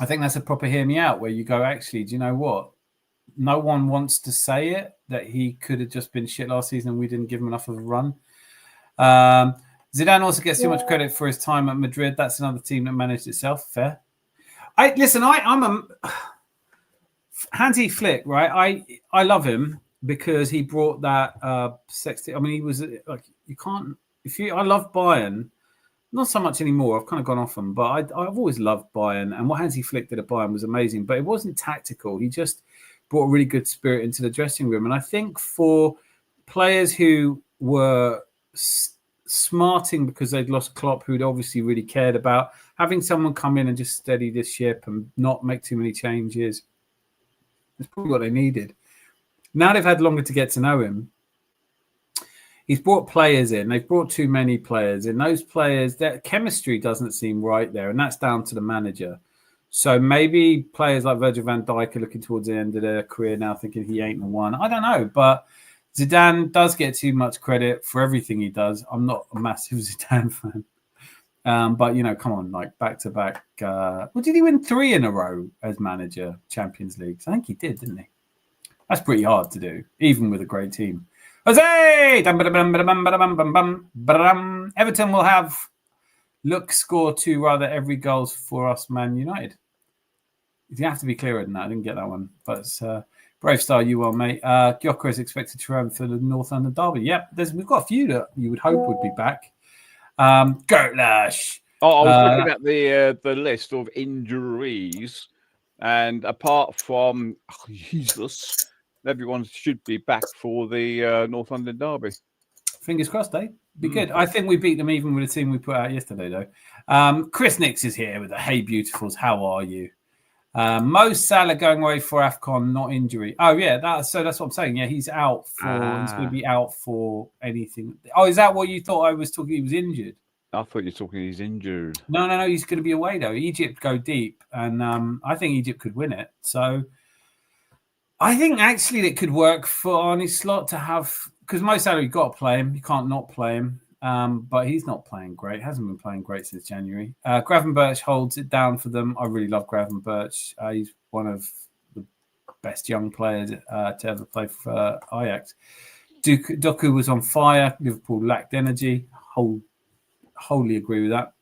Speaker 3: I think that's a proper hear me out where you go, actually, do you know what? No one wants to say it, that he could have just been shit last season and we didn't give him enough of a run. Zidane also gets too much credit for his time at Madrid. That's another team that managed itself. Fair. I'm a Hansi Flick, right? I love him because he brought that sexy. I mean, he was like, you can't, I love Bayern. Not so much anymore. I've kind of gone off them, but I've always loved Bayern. And what Hansi Flick did at Bayern was amazing, but it wasn't tactical. He just brought a really good spirit into the dressing room. And I think for players who were smarting because they'd lost Klopp, who'd obviously really cared about having someone come in and just steady this ship and not make too many changes, that's probably what they needed. Now they've had longer to get to know him. He's brought players in. They've brought too many players in. Those players, their chemistry doesn't seem right there, and that's down to the manager. So maybe players like Virgil van Dijk are looking towards the end of their career now thinking he ain't the one. I don't know, but Zidane does get too much credit for everything he does. I'm not a massive Zidane fan. But, you know, come on, like back-to-back. Did he win 3 in a row as manager, Champions Leagues? I think he did, didn't he? That's pretty hard to do, even with a great team. Jose! Everton will have score 2 rather every goals for us, Man United. You have to be clearer than that. I didn't get that one. But it's Brave Star, you well, mate. Gyökeres is expected to run for the North London derby. Yep, we've got a few that you would hope would be back. Gertlash.
Speaker 4: I was looking at the list of injuries, and apart from Jesus, everyone should be back for the North London derby.
Speaker 3: Fingers crossed, eh? Be good. I think we beat them even with the team we put out yesterday, though. Chris Nix is here with the Hey Beautifuls. How are you? Mo Salah going away for AFCON, not injury. Oh, yeah. That's what I'm saying. Yeah, he's out for. He's going to be out for anything. Oh, is that what you thought I was talking? He was injured.
Speaker 4: I thought you were talking he's injured.
Speaker 3: No. He's going to be away, though. Egypt go deep, and I think Egypt could win it. So I think actually it could work for Arnie Slot to have, because Mo Salah, you've got to play him. You can't not play him. But he's not playing great. Hasn't been playing great since January. Gravenberch holds it down for them. I really love Gravenberch. He's one of the best young players to ever play for Ajax. Doku was on fire. Liverpool lacked energy. Wholly agree with that.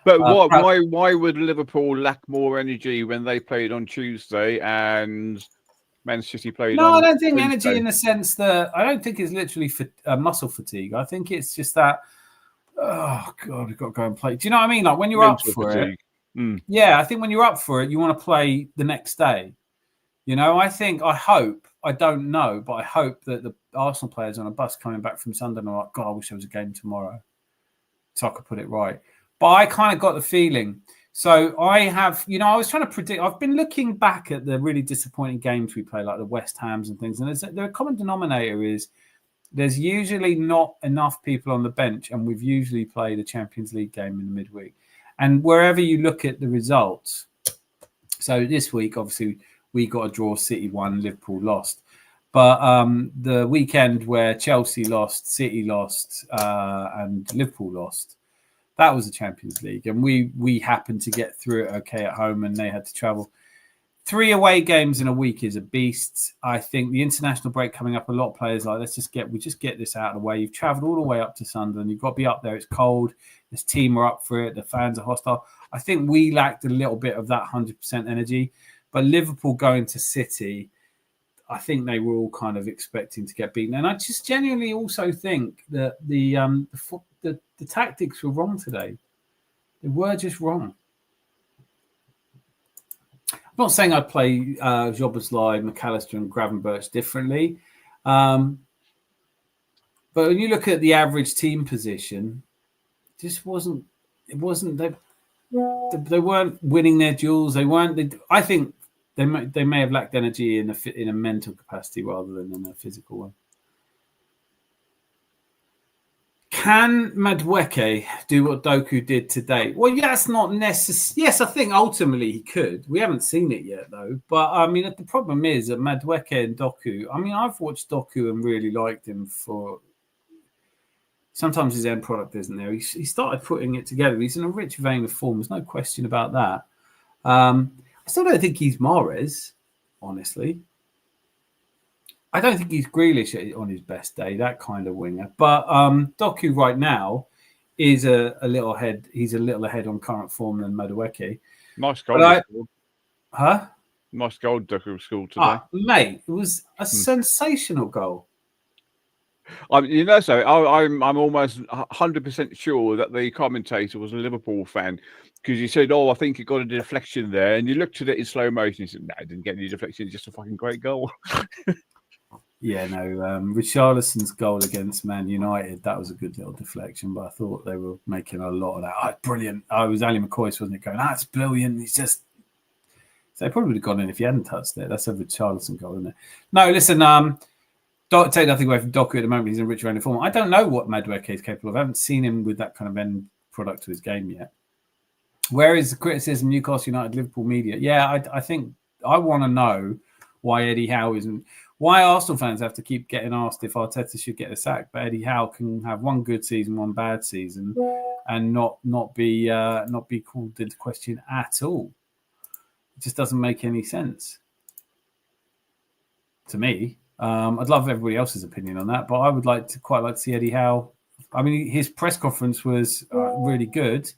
Speaker 4: But why would Liverpool lack more energy when they played on Tuesday and Man City played on
Speaker 3: I don't think
Speaker 4: Wednesday?
Speaker 3: energy in the sense that I don't think it's literally muscle fatigue. I think it's just that, oh, God, we've got to go and play. Do you know what I mean? Like when you're
Speaker 4: Mental
Speaker 3: up for
Speaker 4: fatigue.
Speaker 3: it. Yeah, I think when you're up for it, you want to play the next day. You know, I don't know, but I hope that the Arsenal players on a bus coming back from Sunderland are like, God, I wish there was a game tomorrow so I could put it right. But I kind of got the feeling. So I have, I was trying to predict. I've been looking back at the really disappointing games we play, like the West Hams and things. And the common denominator is there's usually not enough people on the bench, and we've usually played a Champions League game in the midweek. And wherever you look at the results, So this week, obviously, we got a draw. City won, Liverpool lost. But the weekend where Chelsea lost, City lost, and Liverpool lost, that was the Champions League. And we happened to get through it okay at home, and they had to travel. 3 away games in a week is a beast. I think the international break coming up, a lot of players like, let's just get this out of the way. You've travelled all the way up to Sunderland. You've got to be up there. It's cold. This team are up for it. The fans are hostile. I think we lacked a little bit of that 100% energy. But Liverpool going to City, I think they were all kind of expecting to get beaten. And I just genuinely also think that the tactics were wrong today. They were just wrong. I'm not saying I'd play Szoboszlai, McAllister and Gravenberch differently. But when you look at the average team position, it wasn't they weren't winning their duels. I think they may have lacked energy in a mental capacity rather than in a physical one. Can Madueke do what Doku did today? Well, yeah, that's not necessary. Yes, I think ultimately he could. We haven't seen it yet, though. But, I mean, the problem is that Madueke and Doku, I mean, I've watched Doku and really liked him for... Sometimes his end product isn't there. He started putting it together. He's in a rich vein of form. There's no question about that. I still don't think he's Mahrez, honestly. I don't think he's Grealish on his best day, that kind of winger. But Doku right now is a little ahead. He's a little ahead on current form than Madueke.
Speaker 4: Nice goal.
Speaker 3: Huh?
Speaker 4: Nice goal Doku scored today.
Speaker 3: Mate, it was a sensational goal.
Speaker 4: I'm almost 100% sure that the commentator was a Liverpool fan because he said, "Oh, I think it got a deflection there," and you looked at it in slow motion. He said, "No, it didn't get any deflection. It's just a fucking great goal."
Speaker 3: Yeah, no. Richarlison's goal against Man United, that was a good little deflection, but I thought they were making a lot of that. Oh, brilliant! It was Ali McCoy, wasn't it? Going, it's brilliant. He's just. So they probably would have gone in if he hadn't touched it. That's a Richarlison goal, isn't it? No, listen. Don't take nothing away from Doku at the moment. He's in rich vein of form. I don't know what Madueke is capable of. I haven't seen him with that kind of end product to his game yet. Where is the criticism? Newcastle United, Liverpool media. Yeah, I think I want to know why Eddie Howe isn't. Why Arsenal fans have to keep getting asked if Arteta should get a sack, but Eddie Howe can have one good season, one bad season, and not be called into question at all. It just doesn't make any sense to me. I'd love everybody else's opinion on that, but I would quite like to see Eddie Howe. I mean, his press conference was really good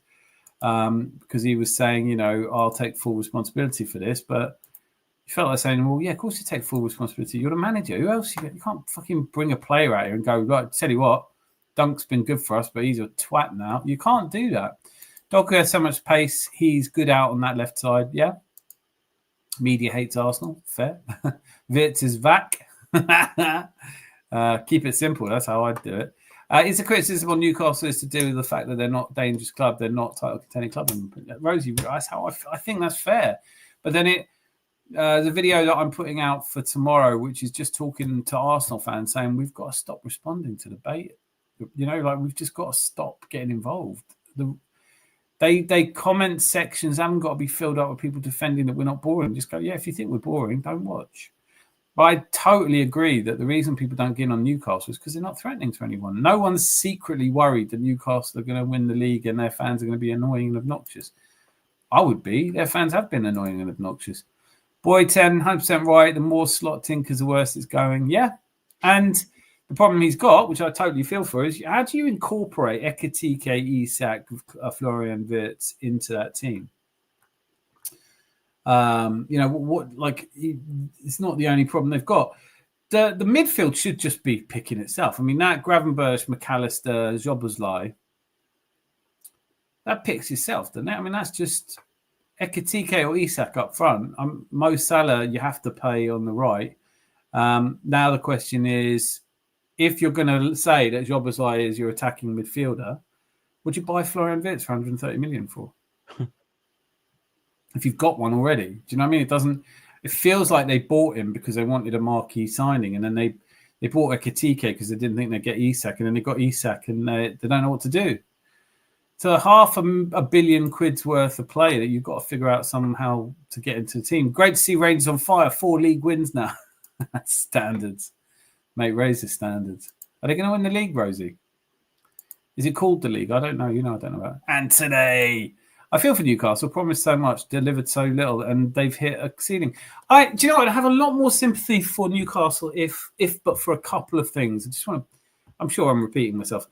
Speaker 3: because he was saying, I'll take full responsibility for this, but you felt like saying, well, yeah, of course you take full responsibility. You're the manager. Who else? You can't fucking bring a player out here and go, right, tell you what, Dunk's been good for us, but he's a twat now. You can't do that. Doku has so much pace. He's good out on that left side. Yeah. Media hates Arsenal. Fair. Wirtz is back. Keep it simple. That's how I'd do it. Is the criticism on Newcastle is to do with the fact that they're not a dangerous club, they're not title contending club? And Rosie, that's how I think that's fair. But then the video that I'm putting out for tomorrow, which is just talking to Arsenal fans, saying we've got to stop responding to debate. We've just got to stop getting involved. They comment sections haven't got to be filled up with people defending that we're not boring. Just go, yeah, if you think we're boring, don't watch. But I totally agree that the reason people don't get in on Newcastle is because they're not threatening to anyone. No one's secretly worried that Newcastle are going to win the league and their fans are going to be annoying and obnoxious. I would be. Their fans have been annoying and obnoxious. Boy 10, 100% right. The more slot tinkers, the worse it's going. Yeah. And the problem he's got, which I totally feel for, is how do you incorporate Ekitike, Isak, Florian Wirtz into that team? It's not the only problem they've got. The midfield should just be picking itself. I mean, that Gravenberch, McAllister, Szoboszlai, that picks itself, doesn't it? I mean, that's just Ekitike or Isak up front. Mo Salah, you have to pay on the right. Now the question is, if you're going to say that Szoboszlai is your attacking midfielder, would you buy Florian Wirtz for 130 million for? If you've got one already, do you know what I mean? It feels like they bought him because they wanted a marquee signing, and then they bought Ekitike because they didn't think they'd get Isak, and then they got Isak, and they don't know what to do. to £500 million worth of play that you've got to figure out somehow to get into the team. Great to see Rangers on fire. 4 league wins now. That's standards. Mate, raise the standards. Are they going to win the league, Rosie? Is it called the league? I don't know. I don't know about it. Anthony. I feel for Newcastle. Promised so much, delivered so little, and they've hit a ceiling. Do you know what? I have a lot more sympathy for Newcastle if but for a couple of things. I'm sure I'm repeating myself.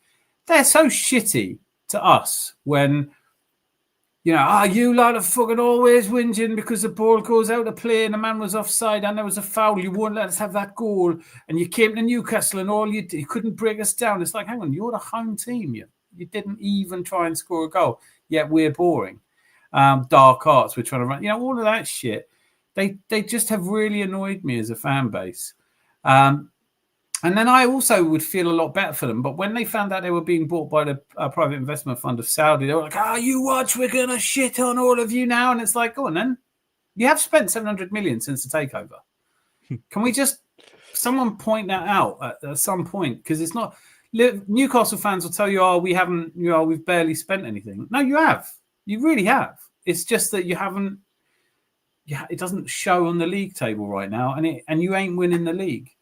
Speaker 3: They're so shitty to us when, you lot are fucking always whinging because the ball goes out of play and the man was offside and there was a foul. You won't let us have that goal. And you came to Newcastle and all you couldn't break us down. It's like, hang on, you're the home team. You didn't even try and score a goal, yet we're boring. Dark arts, we're trying to run, all of that shit. They just have really annoyed me as a fan base. And then I also would feel a lot better for them. But when they found out they were being bought by the private investment fund of Saudi, they were like, you watch, we're going to shit on all of you now. And it's like, go on then. You have spent 700 million since the takeover. Can we just, someone point that out at some point? Because it's not, Newcastle fans will tell you, we haven't, we've barely spent anything. No, you have. You really have. It's just that you haven't, it doesn't show on the league table right now. And you ain't winning the league.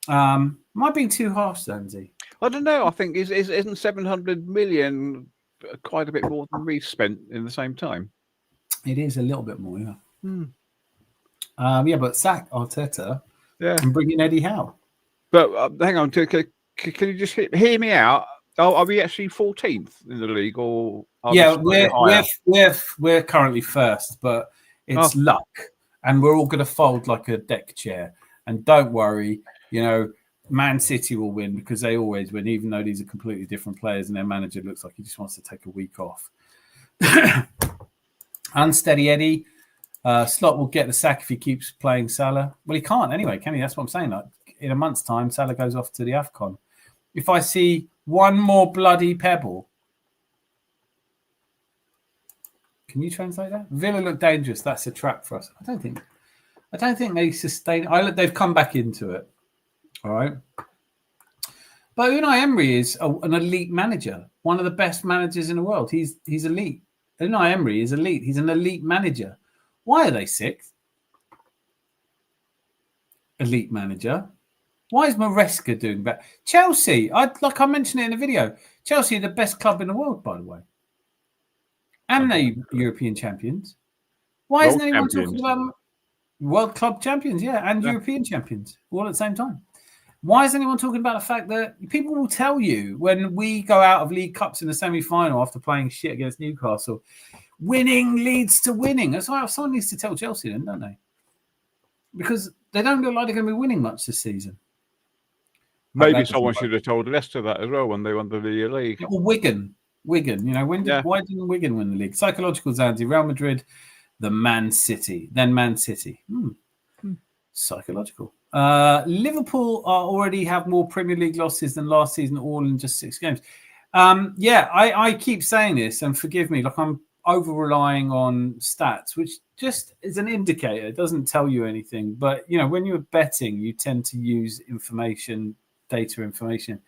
Speaker 3: Am I being too harsh, Zanzi?
Speaker 4: I don't know. I think isn't 700 million quite a bit more than we've spent in the same time?
Speaker 3: It is a little bit more, yeah. But sack Arteta, and bring in Eddie Howe.
Speaker 4: But hang on, can you just hear me out? Are we actually 14th in the league, or
Speaker 3: we're currently first, but it's luck, and we're all going to fold like a deck chair. And don't worry. Man City will win because they always win, even though these are completely different players and their manager looks like he just wants to take a week off. Unsteady Eddie. Slot will get the sack if he keeps playing Salah. Well, he can't anyway, can he? That's what I'm saying. Like, in a month's time, Salah goes off to the AFCON. If I see one more bloody pebble. Can you translate that? Villa look dangerous. That's a trap for us. I don't think they sustain. They've come back into it. All right. But Unai Emery is an elite manager, one of the best managers in the world. He's elite. Unai Emery is elite. He's an elite manager. Why are they sixth? Elite manager. Why is Maresca doing that? Chelsea, I mentioned it in the video. Chelsea are the best club in the world, by the way. And they're European champions. Why isn't anyone talking about World Club champions? Yeah, and European champions all at the same time. Why is anyone talking about the fact that people will tell you when we go out of League Cups in the semi-final after playing shit against Newcastle, winning leads to winning. That's why someone needs to tell Chelsea then, don't they? Because they don't look like they're going to be winning much this season.
Speaker 4: Maybe someone should have told Leicester that as well when they won the league.
Speaker 3: Or Wigan. Why didn't Wigan win the league? Psychological Zanzi, Real Madrid, then Man City. Psychological. Liverpool already have more Premier League losses than last season, all in just 6 games. I keep saying this, and forgive me, like I'm over-relying on stats, which just is an indicator. It doesn't tell you anything. But, when you're betting, you tend to use data information.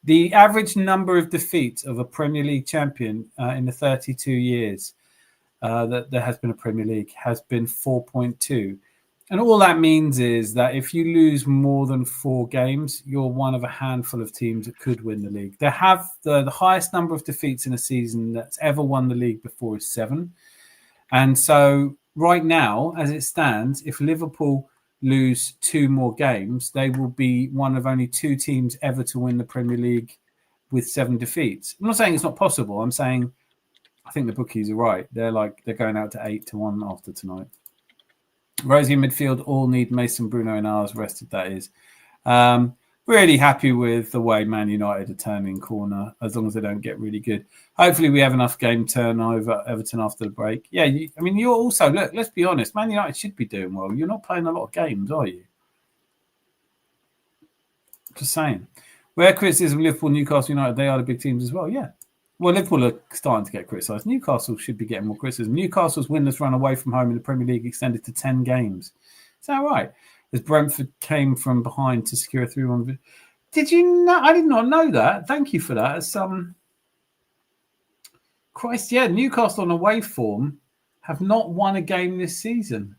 Speaker 3: The average number of defeats of a Premier League champion in the 32 years that there has been a Premier League has been 4.2. And all that means is that if you lose more than 4 games, you're one of a handful of teams that could win the league. They have the highest number of defeats in a season that's ever won the league before is 7. And so right now, as it stands, if Liverpool lose 2 more games, they will be one of only 2 teams ever to win the Premier League with 7 defeats. I'm not saying it's not possible. I'm saying I think the bookies are right. They're going out to 8-1 after tonight. Rosie in midfield all need Mason, Bruno and ours rested, that is. Really happy with the way Man United are turning corner, as long as they don't get really good. Hopefully we have enough game turnover, Everton after the break. Yeah, you're also, look, let's be honest, Man United should be doing well. You're not playing a lot of games, are you? Just saying. Where criticism, Liverpool, Newcastle United, they are the big teams as well, yeah. Well, Liverpool are starting to get criticised. Newcastle should be getting more criticism. Newcastle's winless run away from home in the Premier League extended to 10 games. Is that right? As Brentford came from behind to secure a 3-1. Did you know? I did not know that. Thank you for that. Christ, yeah, Newcastle on away form have not won a game this season.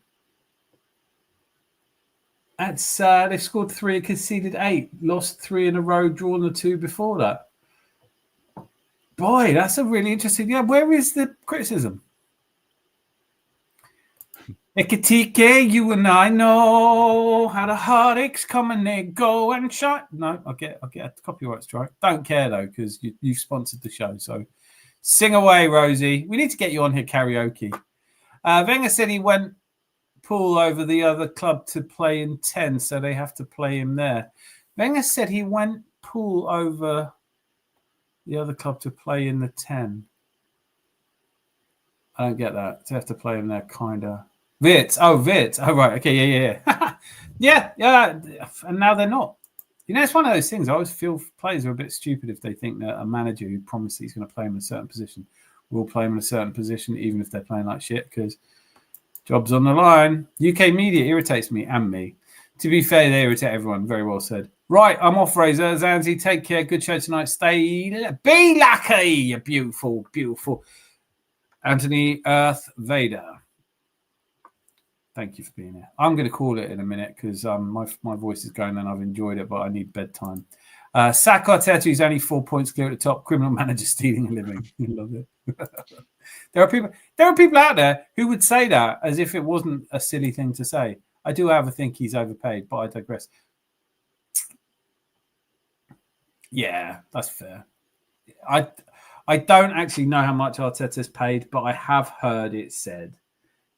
Speaker 3: That's they've scored 3 and conceded 8, lost 3 in a row, drawn the 2 before that. Boy, that's a really interesting. Yeah, where is the criticism? Ekatike, you and I know how the heartaches come and they go and shine. No, I'll get a copyright strike. Don't care though, because you've sponsored the show. So sing away, Rosie. We need to get you on here karaoke. Wenger said he went Pool over the other club to play in 10, so they have to play him there. Wenger said he went Pool over the other club to play in the 10. I don't get that. To have to play him there, kind of. Wits. Oh, right. Okay, yeah. yeah. And now they're not. You know, it's one of those things. I always feel players are a bit stupid if they think that a manager who promised he's going to play him in a certain position will play him in a certain position, even if they're playing like shit, because job's on the line. UK media irritates me and me. To be fair, they irritate everyone. Very well said. Right, I'm off, Razor. Zanzi, take care. Good show tonight. Be lucky, you beautiful, beautiful. Anthony Earth Vader. Thank you for being here. I'm going to call it in a minute because my voice is going and I've enjoyed it, but I need bedtime. Sak Arteta is only 4 points clear at the top. Criminal manager stealing a living. You love it. There are people out there who would say that as if it wasn't a silly thing to say. I do have a think he's overpaid, but I digress. Yeah, that's fair. I don't actually know how much Arteta's paid, but I have heard it said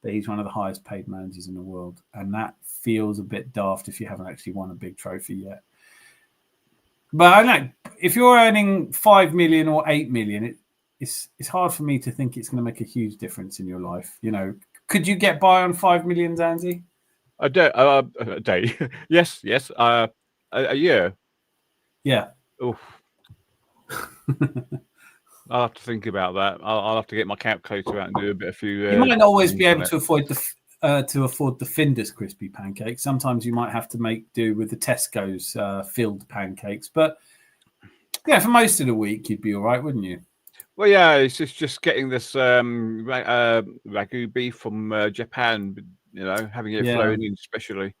Speaker 3: that he's one of the highest paid managers in the world. And that feels a bit daft if you haven't actually won a big trophy yet. But I don't know, if you're earning 5 million or 8 million, it's hard for me to think it's going to make a huge difference in your life. You know, could you get by on 5 million, Zanzi?
Speaker 4: A day. Yes. A year.
Speaker 3: Yeah.
Speaker 4: Oof. I'll have to think about that. I'll have to get my calculator out and do a few.
Speaker 3: You might not always be able to afford the Findus crispy pancakes. Sometimes you might have to do with the Tesco's filled pancakes. But yeah, for most of the week, you'd be all right, wouldn't you?
Speaker 4: Well, yeah, it's just getting this Wagyu beef from Japan. You know, having it flown in specially.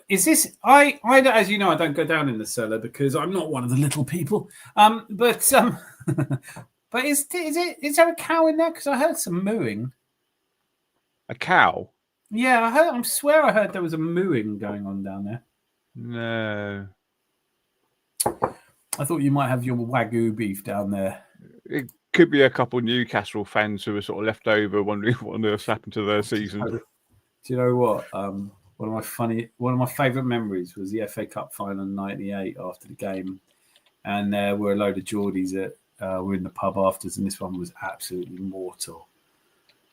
Speaker 3: Is this? I as you know, I don't go down in the cellar because I'm not one of the little people. But is there a cow in there? Because I heard some mooing.
Speaker 4: A cow?
Speaker 3: Yeah, I swear I heard there was a mooing going on down there.
Speaker 4: No.
Speaker 3: I thought you might have your Wagyu beef down there.
Speaker 4: It could be a couple of Newcastle fans who are sort of left over, wondering what on earth's happened to their season.
Speaker 3: Do you know what? One of my favourite memories was the FA Cup final in '98 after the game, and there were a load of Geordies that were in the pub afterwards, and this one was absolutely mortal,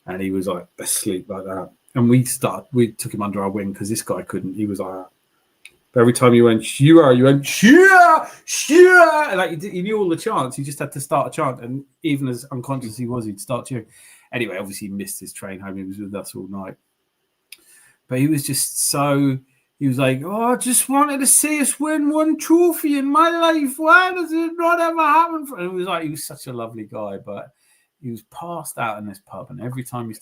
Speaker 3: and he was like asleep like that, and we took him under our wing because this guy couldn't. He was like, but every time you went Shua, you went Shua, like he knew all the chants. He just had to start a chant, and even as unconscious as he was, he'd start cheering. Anyway, obviously he missed his train home. He was with us all night. But he was just he was like, I just wanted to see us win one trophy in my life. Why does it not ever happen? And it was like, he was such a lovely guy, but he was passed out in this pub. And every time he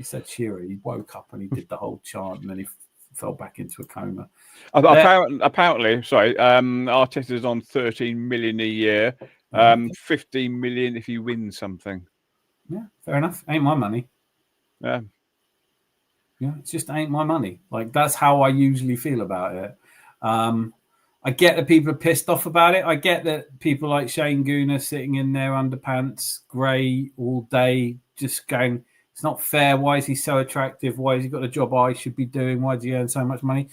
Speaker 3: said cheery, he woke up and he did the whole chant and then he fell back into a coma.
Speaker 4: Apparently, sorry, Arteta's on 13 million a year, 15 million if you win something.
Speaker 3: Yeah, fair enough. Ain't my money.
Speaker 4: Yeah.
Speaker 3: Yeah, it just ain't my money. Like, that's how I usually feel about it. I get that people are pissed off about it. I get that people like Shane Gooner sitting in their underpants, grey all day, just going, it's not fair. Why is he so attractive? Why has he got a job I should be doing? Why does he earn so much money?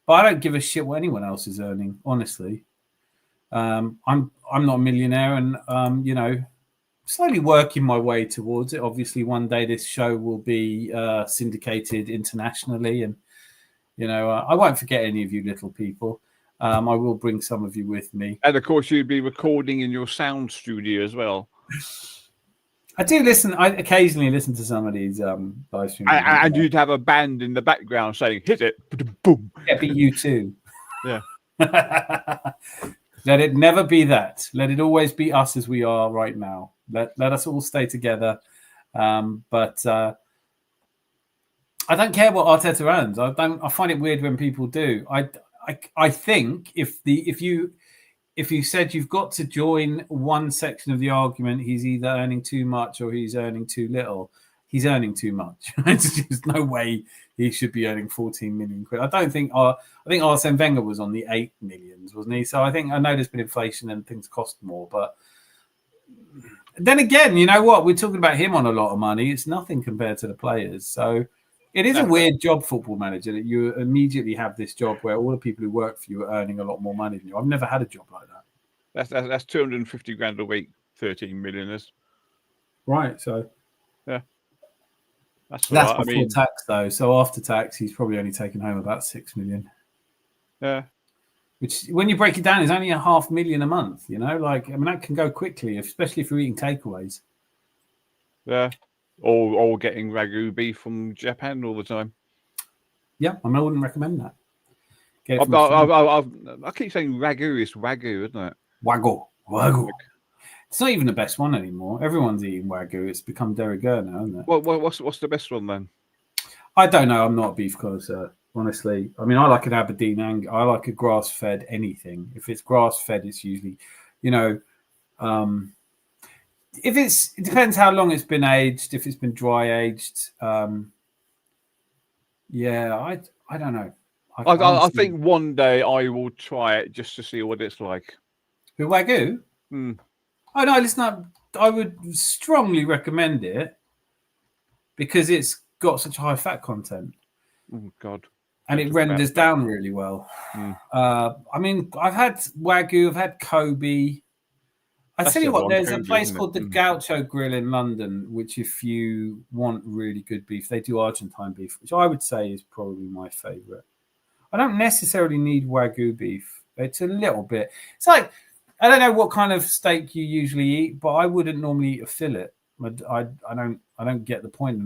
Speaker 3: But I don't give a shit what anyone else is earning, honestly. I'm not a millionaire, and you know, slowly working my way towards it. Obviously, one day this show will be syndicated internationally, and you know, I won't forget any of you little people. I will bring some of you with me,
Speaker 4: and of course, you'd be recording in your sound studio as well.
Speaker 3: I do listen. I occasionally listen to some of these live streams,
Speaker 4: and you'd have a band in the background saying, "Hit it, boom."
Speaker 3: Yeah, be you too.
Speaker 4: Yeah.
Speaker 3: Let it never be that. Let it always be us as we are right now. Let us all stay together. But I don't care what Arteta earns. I find it weird when people do. I think if you said you've got to join one section of the argument, he's either earning too much or he's earning too little. He's earning too much. There's no way he should be earning 14 million quid. I think Arsene Wenger was on the 8 millions, wasn't he? So I know there's been inflation and things cost more, but then again, you know what? We're talking about him on a lot of money. It's nothing compared to the players. So it is a weird job, football manager, that you immediately have this job where all the people who work for you are earning a lot more money than you. I've never had a job like that.
Speaker 4: That's 250 grand a week, 13 millionaires.
Speaker 3: Right. So
Speaker 4: yeah, that's
Speaker 3: before tax though. So after tax, he's probably only taken home about 6 million.
Speaker 4: Yeah.
Speaker 3: Which, when you break it down, is only $500,000 a month. You know, that can go quickly, especially if you're eating takeaways.
Speaker 4: Yeah. Or getting Wagyu beef from Japan all the time.
Speaker 3: Yeah, I wouldn't recommend that.
Speaker 4: I keep saying Wagyu. It's Wagyu, isn't it?
Speaker 3: Wagyu. It's not even the best one anymore. Everyone's eating Wagyu. It's become de rigueur now, isn't it?
Speaker 4: What's the best one then?
Speaker 3: I don't know. I'm not a beef connoisseur, honestly. I mean, I like an Aberdeen I like a grass-fed anything. If it's grass-fed, it's usually, it depends how long it's been aged. If it's been dry aged, I don't know.
Speaker 4: I think one day I will try it just to see what it's like.
Speaker 3: With Wagyu? Oh no, listen. I would strongly recommend it because it's got such high fat content.
Speaker 4: Oh God!
Speaker 3: And it renders down really well. I mean, I've had Wagyu, I've had Kobe. I tell you what, there's a place called the Gaucho Grill in London, which if you want really good beef, they do Argentine beef, which I would say is probably my favourite. I don't necessarily need Wagyu beef. It's a little bit. It's like, I don't know what kind of steak you usually eat, but I wouldn't normally eat a fillet. I don't get the point.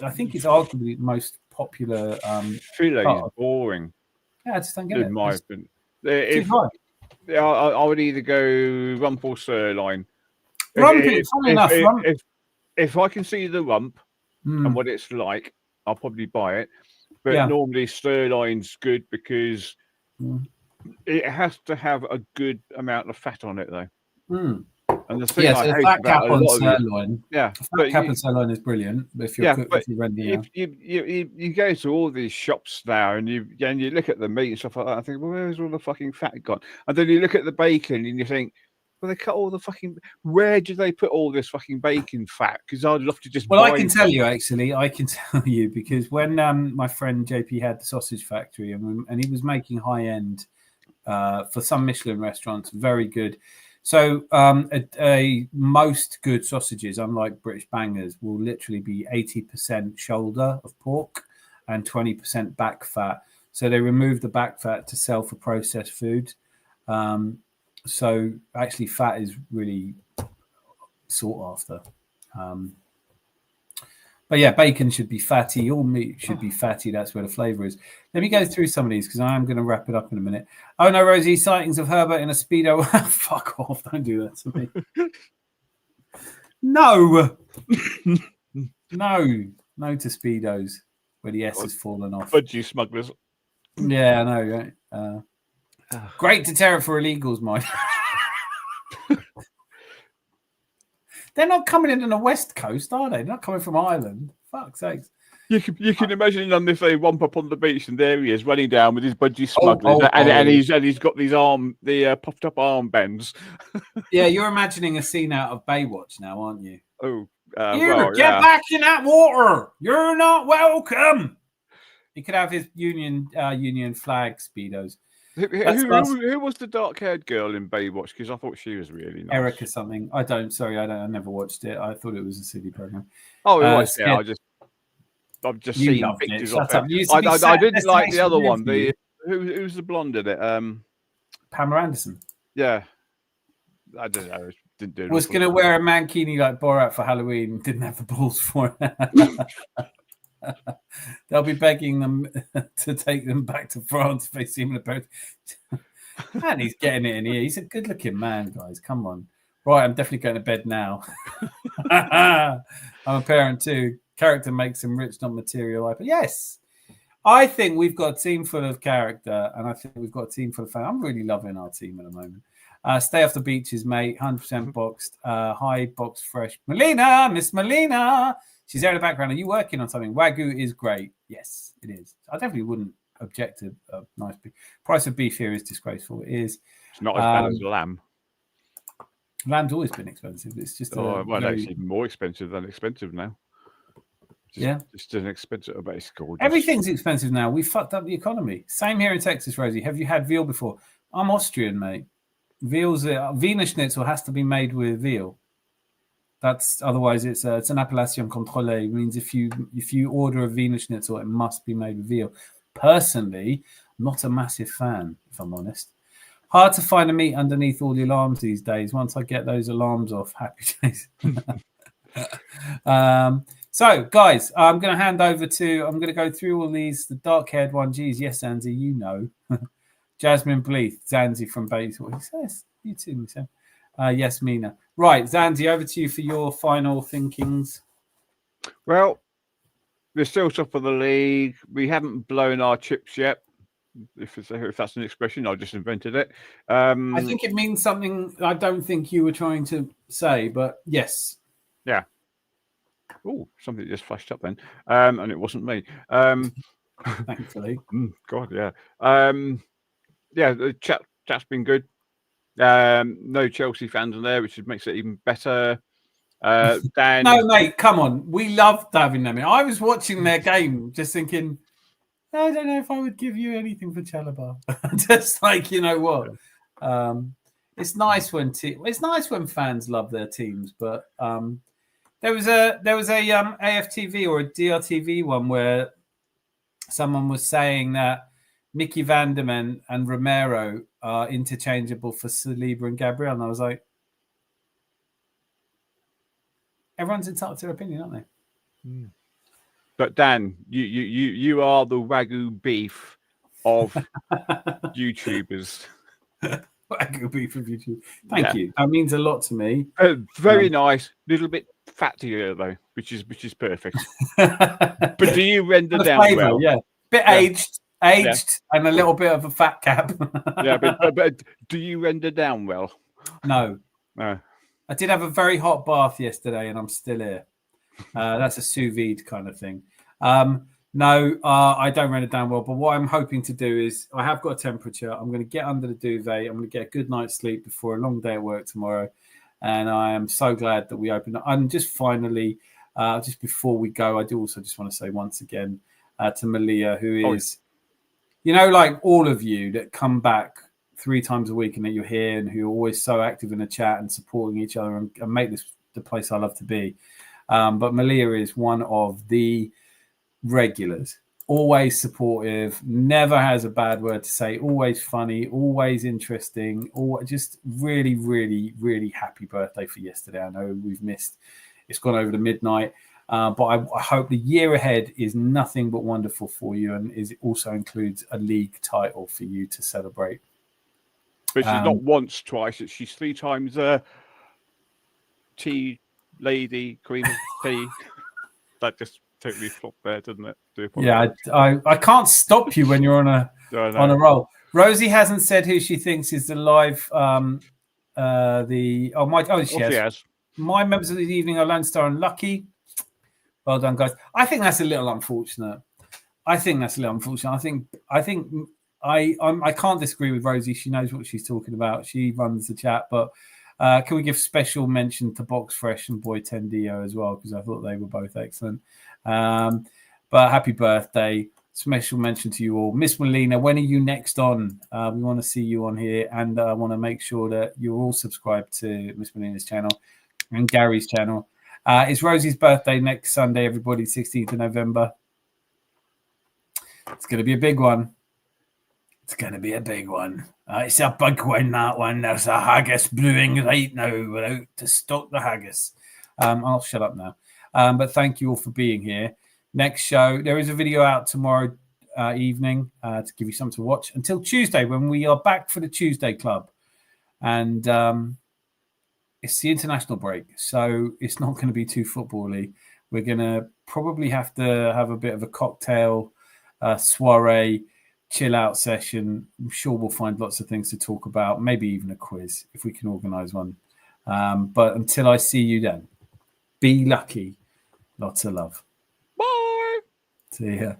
Speaker 3: I think it's arguably the most popular.
Speaker 4: Fillet is boring.
Speaker 3: Yeah, I just don't get it.
Speaker 4: In my opinion, I would either go rump or sirloin. If I can see the rump and what it's like, I'll probably buy it. But normally sirloin's good because it has to have a good amount of fat on it, though. And the thing I hate
Speaker 3: fat cap
Speaker 4: about
Speaker 3: on sirloin. Fat cap on sirloin is brilliant. If you're
Speaker 4: you go to all these shops now and you look at the meat and stuff like that, I think, well, where's all the fucking fat gone? And then you look at the bacon and you think, well, they cut all the fucking. Where do they put all this fucking bacon fat? Because I'd love to just.
Speaker 3: Well, I can tell you because when my friend JP had the sausage factory and he was making high end for some Michelin restaurants, very good. So most good sausages, unlike British bangers, will literally be 80% shoulder of pork and 20% back fat. So they remove the back fat to sell for processed food. So actually fat is really sought after. But yeah, bacon should be fatty. All meat should be fatty. That's where the flavour is. Let me go through some of these because I am going to wrap it up in a minute. Oh no, Rosie, sightings of Herbert in a Speedo. Fuck off. Don't do that to me. No. No to Speedos where the S has fallen off.
Speaker 4: Budgie smugglers.
Speaker 3: Yeah, I know, right? Great deterrent for illegals, Mike. They're not coming in on the West Coast, are they? They're not coming from Ireland. Fuck's sakes.
Speaker 4: You can imagine them if they romp up on the beach and there he is running down with his budgie smugglers and he's got these puffed up armbands.
Speaker 3: Yeah, you're imagining a scene out of Baywatch now, aren't you?
Speaker 4: Get
Speaker 3: back in that water. You're not welcome. He could have his Union flag Speedos.
Speaker 4: Who was the dark-haired girl in Baywatch? Because I thought she was really nice.
Speaker 3: Eric or something. I never watched it. I thought it was a silly program.
Speaker 4: Oh, it was. Yeah, I've just seen pictures of it. I didn't like the other one. Who's the blonde in it?
Speaker 3: Pamela Anderson.
Speaker 4: Yeah. I don't know. Didn't do it.
Speaker 3: Was going to wear a mankini like Borat for Halloween. Didn't have the balls for it. They'll be begging them to take them back to France if they see him in a boat. And he's getting it in here. He's a good-looking man, guys. Come on. Right, I'm definitely going to bed now. I'm a parent too. Character makes them rich, not material. But yes, I think we've got a team full of character, and I think we've got a team full of fans. I'm really loving our team at the moment. Stay off the beaches, mate. 100% boxed. Hi, box fresh. Melina, Miss Melina. She's there in the background. Are you working on something? Wagyu is great. Yes, it is. I definitely wouldn't object to a nice beef. Price of beef here is disgraceful. It is.
Speaker 4: It's not as bad as lamb.
Speaker 3: Lamb's always been expensive. It's just
Speaker 4: it's even more expensive than expensive now. It's an expensive, but it's gorgeous.
Speaker 3: Everything's expensive now. We fucked up the economy. Same here in Texas, Rosie. Have you had veal before? I'm Austrian, mate. Veal's Wiener Schnitzel has to be made with veal. That's otherwise it's an appellation contrôlée. It means if you order a Wiener Schnitzel, it must be made with veal. Personally, I'm not a massive fan, if I'm honest. Hard to find a meat underneath all the alarms these days. Once I get those alarms off, happy days. So, guys, I'm going to hand over to. I'm going to go through all these. The dark-haired one, geez, yes, Zanzi, you know. Jasmine Bleeth, Zanzi from Basil. He says, you too, Michelle. Yes, Mina. Right, Zanzi, over to you for your final thinkings.
Speaker 4: Well, we're still top of the league. We haven't blown our chips yet. If that's an expression, I just invented it.
Speaker 3: I think it means something I don't think you were trying to say, but yes.
Speaker 4: Yeah. Oh, something just flashed up then. And it wasn't me.
Speaker 3: Thankfully.
Speaker 4: God, yeah. The chat's been good. No Chelsea fans in there, which makes it even better. Dan,
Speaker 3: no, mate, come on. We loved having them in. I was watching their game, just thinking, I don't know if I would give you anything for Chalabar. Just like, you know what? It's nice when fans love their teams, but there was a AFTV or a DRTV one where someone was saying that Mickey Vanderman and Romero are interchangeable for Saliba and Gabriel, and I was like, everyone's entitled to their opinion, aren't they?
Speaker 4: But Dan, you are the Wagyu beef of YouTubers.
Speaker 3: Wagyu beef of YouTube. Thank you. That means a lot to me.
Speaker 4: Very nice. Little bit fattier though, which is perfect. But do you render down well?
Speaker 3: Yeah, bit aged, and a little bit of a fat cap.
Speaker 4: but do you render down well?
Speaker 3: No. I did have a very hot bath yesterday, and I'm still here. That's a sous vide kind of thing. No, I don't render down well. But what I'm hoping to do is I have got a temperature. I'm going to get under the duvet. I'm going to get a good night's sleep before a long day at work tomorrow. And I am so glad that we opened. And just finally, just before we go, I do also just want to say once again to Malia, who is, like all of you that come back 3 times a week and that you're here and who are always so active in the chat and supporting each other and make this the place I love to be. But Malia is one of the regulars, always supportive, never has a bad word to say, always funny, always interesting, just really, really, really happy birthday for yesterday. I know we've missed, it's gone over to midnight, but I hope the year ahead is nothing but wonderful for you, and it also includes a league title for you to celebrate.
Speaker 4: But she's not once, twice, she's 3 times tea lady, queen of tea. That just totally flopped there, didn't it?
Speaker 3: Yeah, I can't stop you when you're on a roll. Rosie hasn't said who she thinks is the live she has. My members of the evening are Lone Star and Lucky. Well done, guys. I think that's a little unfortunate. I think I can't disagree with Rosie. She knows what she's talking about. She runs the chat, but can we give special mention to Box Fresh and Boy Tendio as well, because I thought they were both excellent. But happy birthday. Special mention to you all. Miss Molina, when are you next on? We want to see you on here, and I want to make sure that you're all subscribed to Miss Molina's channel and Gary's channel. It's Rosie's birthday next Sunday, everybody, 16th of November. It's going to be a big one. It's going to be a big one. It's a big one, that one. There's a haggis brewing right now. We're out to stock the haggis. I'll shut up now. But thank you all for being here. Next show, there is a video out tomorrow evening to give you something to watch until Tuesday when we are back for the Tuesday Club. And it's the international break, so it's not going to be too football-y. We're going to probably have to have a bit of a cocktail soiree, chill-out session. I'm sure we'll find lots of things to talk about, maybe even a quiz if we can organise one. But until I see you then, be lucky. Lots of love.
Speaker 4: Bye.
Speaker 3: See ya.